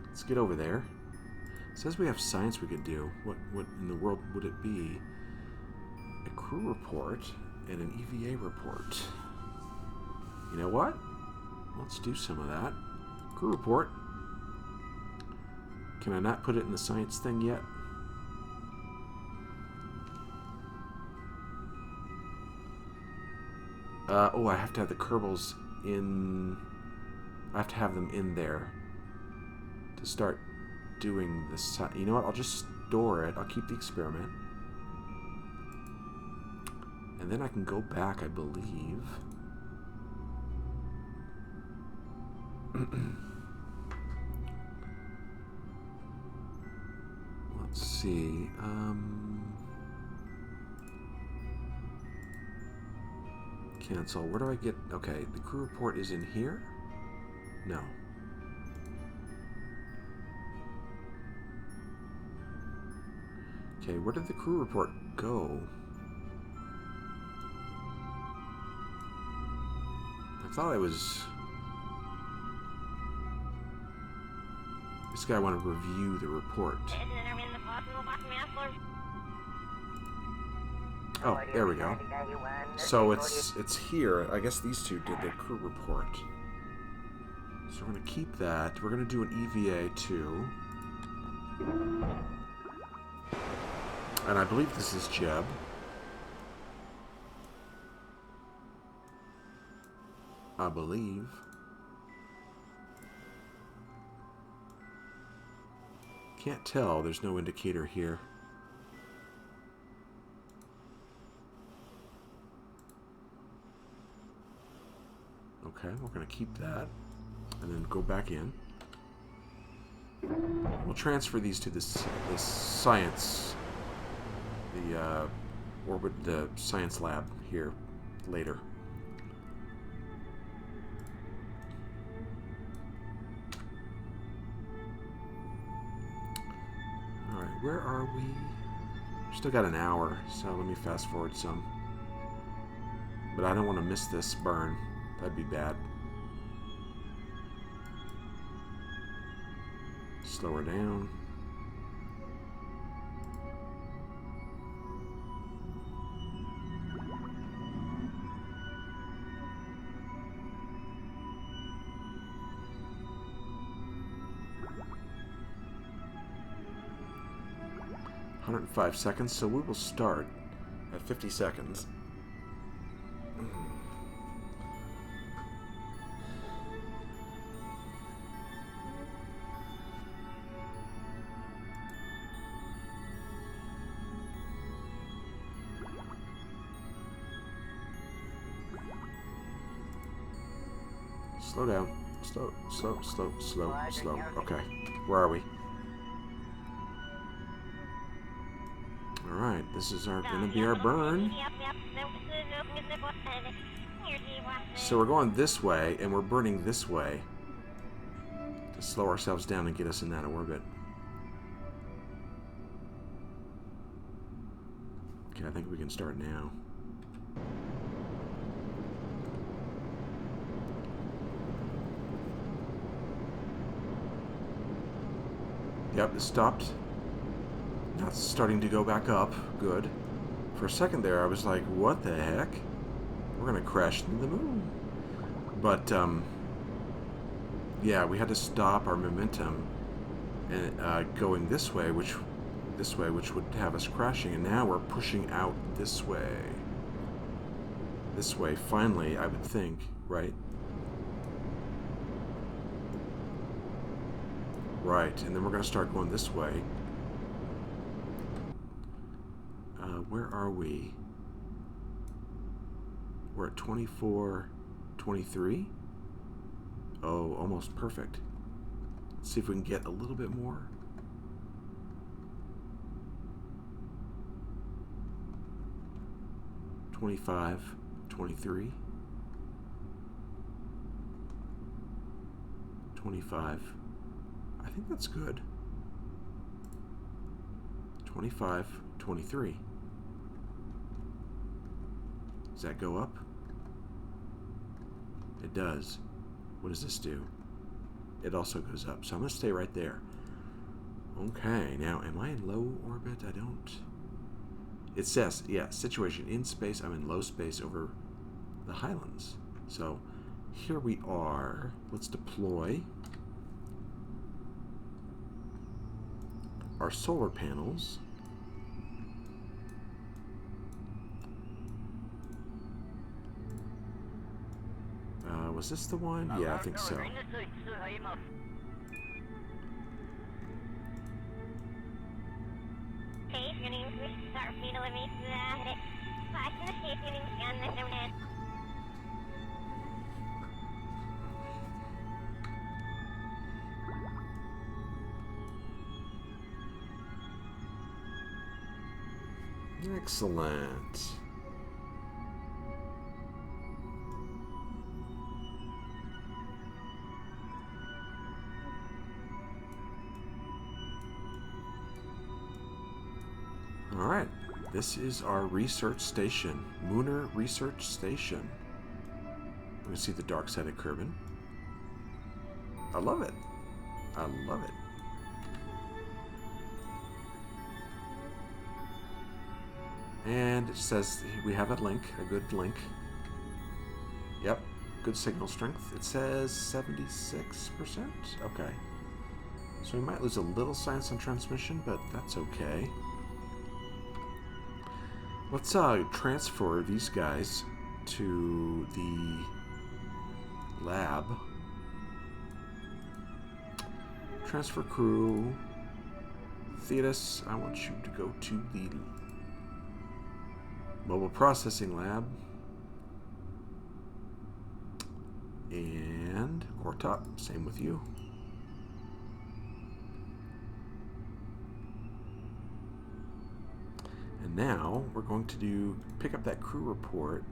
Let's get over there. It says we have science we could do. What in the world would it be? A crew report and an EVA report. You know what? Let's do some of that. Crew report. Can I not put it in the science thing yet? Oh, I have to have the Kerbals in... I have to have them in there to start doing this. You know what? I'll just store it. I'll keep the experiment. And then I can go back, I believe. Let's see. Cancel. Where do I get... Okay, the crew report is in here? No. Okay, where did the crew report go? I thought I was... This guy wanted to review the report. Oh, there we go. So it's here. I guess these two did the crew report. So we're going to keep that. We're going to do an EVA too. And I believe this is Jeb. I believe. Can't tell. There's no indicator here. Okay, we're going to keep that. And then go back in. We'll transfer these to this science, the science lab here later. All right, where are we? Still got an hour, so let me fast forward some. But I don't want to miss this burn. That'd be bad. Slow her down. .5 seconds, so we will start at 50 seconds. Slow down. Slow, slow, slow, slow, slow. Okay. Where are we? Alright, this is gonna be our burn. So we're going this way, and we're burning this way to slow ourselves down and get us in that orbit. Okay, I think we can start now. Yep, it stopped. Now it's starting to go back up. Good. For a second there, I was like, what the heck? We're going to crash into the moon. But, yeah, we had to stop our momentum and going this way, which would have us crashing. And now we're pushing out this way. This way, finally, I would think, right? Right, and then we're going to start going this way. Where are we? We're at 24, 23. Oh, almost perfect. Let's see if we can get a little bit more. $25, 23. 25. I think that's good. 25, 23. Does that go up? It does. What does this do? It also goes up. So I'm going to stay right there. Okay, now am I in low orbit? I don't... It says, yeah, situation in space. I'm in low space over the Highlands. So here we are. Let's deploy our solar panels. Was this the one? Yeah, I think so. Excellent. All right, this is our research station, Lunar Research Station. We can see the dark side of Kerbin. I love it. I love it. And it says we have a link, a good link. Yep, good signal strength. It says 76%. Okay. So we might lose a little science on transmission, but that's okay. Let's transfer these guys to the lab. Transfer crew. Thetis, I want you to go to the mobile processing lab. And core top, same with you. And now we're going to pick up that crew report.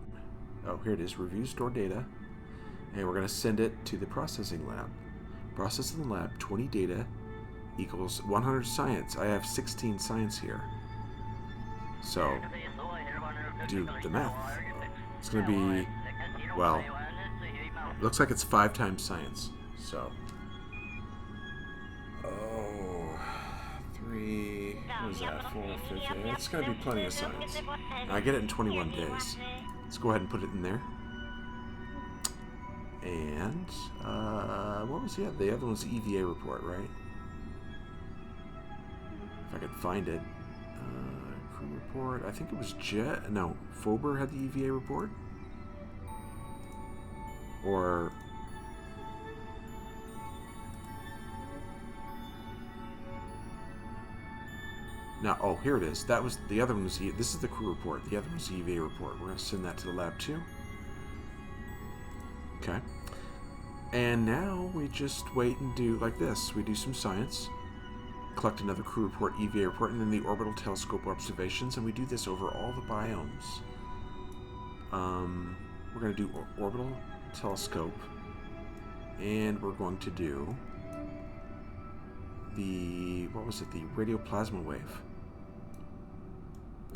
Oh, here it is, review store data. And we're going to send it to the processing lab. Processing lab, 20 data equals 100 science. I have 16 science here. So, do the math. It's going to be, well, looks like it's 5 times science. So, 3, what is that, 4, 5, it's going to be plenty of science. And I get it in 21 days. Let's go ahead and put it in there. And, what was the other? The other one's the EVA report, right? If I could find it. Crew report, I think it was no, Fober had the EVA report? Or... No, oh, here it is. That was, the other one was, this is the crew report. The other one was the EVA report. We're going to send that to the lab too. Okay. And now we just wait and do like this. We do some science, collect another crew report, EVA report, and then the orbital telescope observations, and we do this over all the biomes. We're going to do orbital telescope, and we're going to do the, what was it, the radioplasma wave,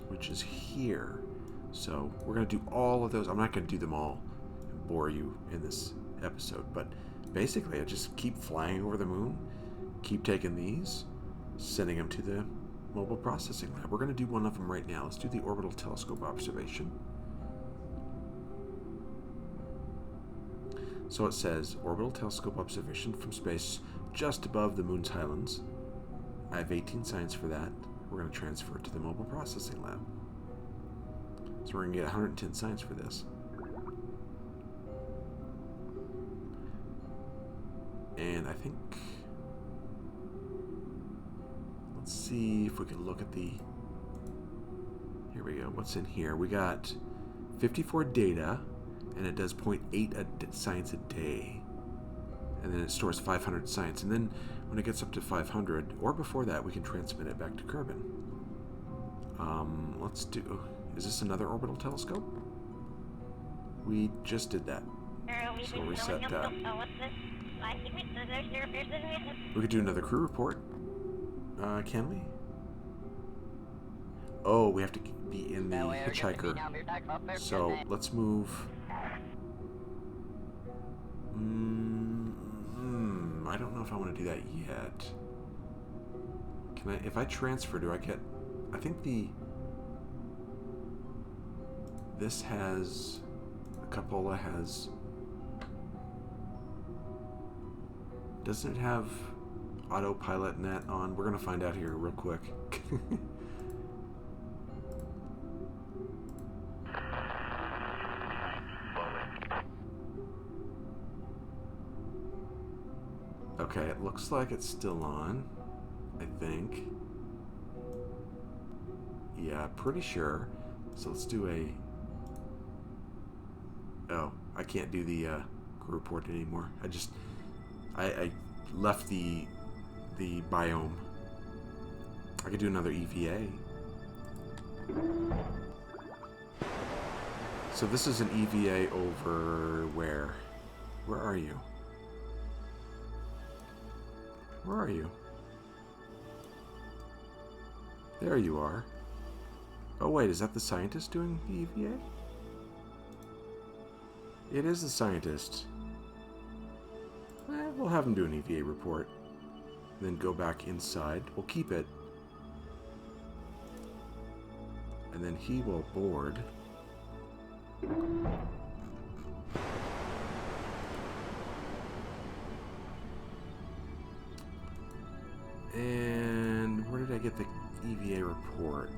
which is here. So we're going to do all of those. I'm not going to do them all and bore you in this episode, but basically I just keep flying over the moon, keep taking these, sending them to the mobile processing lab. We're going to do one of them right now. Let's do the orbital telescope observation. So it says orbital telescope observation from space just above the moon's highlands. I have 18 science for that. We're going to transfer it to the mobile processing lab. So we're going to get 110 science for this. And I think, let's see if we can look at the, here we go, what's in here? We got 54 data, and it does 0.8 science a day. And then it stores 500 science. And then when it gets up to 500, or before that, we can transmit it back to Kerbin. Let's do, is this another orbital telescope? We just did that. So we'll reset that. We could do another crew report. Can we? Oh, we have to be in the hitchhiker. So let's move. I don't know if I want to do that yet. Can I? If I transfer, do I get? I think this has. The cupola has. Doesn't it have autopilot net on? We're gonna find out here real quick. Okay, it looks like it's still on, I think. Yeah, pretty sure. So let's do a... Oh, I can't do the crew report anymore. I left the biome. I could do another EVA. So this is an EVA over where? Where are you? Where are you? There you are. Oh wait, is that the scientist doing the EVA? It is the scientist. We'll have him do an EVA report. Then go back inside. We'll keep it. And then he will board. And where did I get the EVA report?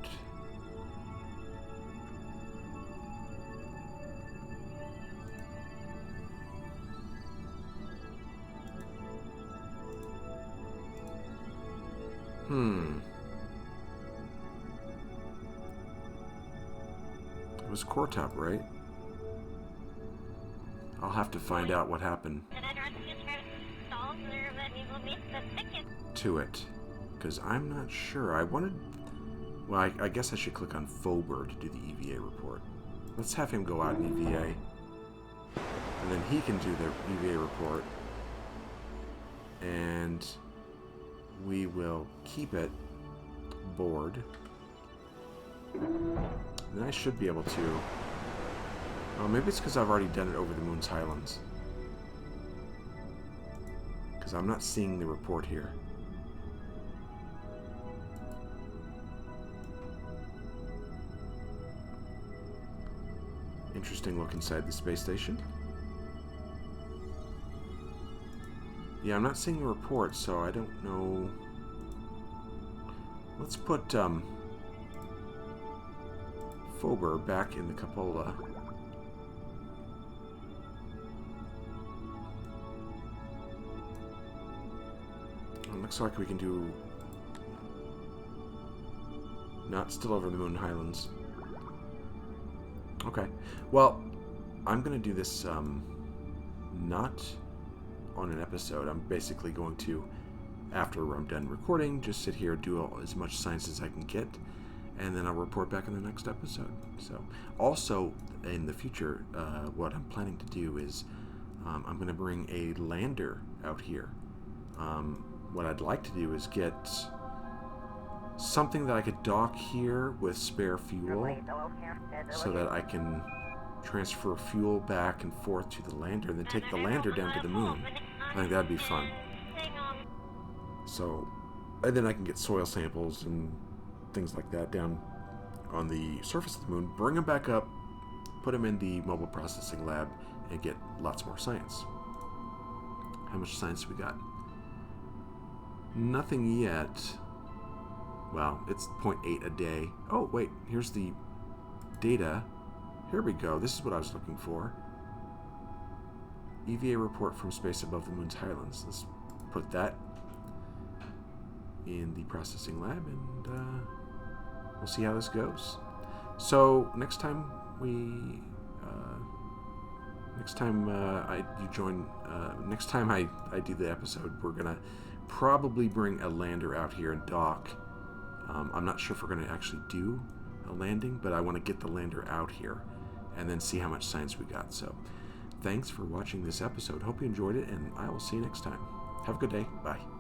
It was core top, right? I'll have to find out what happened to it, because I'm not sure. I wanted... Well, I guess I should click on Fober to do the EVA report. Let's have him go out in EVA, and then he can do the EVA report, and we will keep it board. And I should be able to... Oh, maybe it's because I've already done it over the Moon's Highlands. Because I'm not seeing the report here. Interesting look inside the space station. Yeah, I'm not seeing the report, so I don't know. Let's put Fober back in the cupola. It looks like we can do... Not still over the Moon Highlands. Okay. Well, I'm going to do this not on an episode. I'm basically going to, after I'm done recording, just sit here, do as much science as I can get, and then I'll report back in the next episode. So, also, in the future, what I'm planning to do is I'm going to bring a lander out here. What I'd like to do is get something that I could dock here with spare fuel so that I can transfer fuel back and forth to the lander and then take the lander down to the moon. I think that'd be fun. So, and then I can get soil samples and things like that down on the surface of the moon, bring them back up, put them in the mobile processing lab, and get lots more science. How much science we got? Nothing yet. Well, it's 0.8 a day. Oh, wait, here's the data. Here we go. This is what I was looking for. EVA report from space above the Moon's Highlands. Let's put that in the processing lab, and we'll see how this goes. So next time we, next time I do the episode, we're gonna probably bring a lander out here and dock. I'm not sure if we're going to actually do a landing, but I want to get the lander out here and then see how much science we got. So, thanks for watching this episode. Hope you enjoyed it, and I will see you next time. Have a good day. Bye.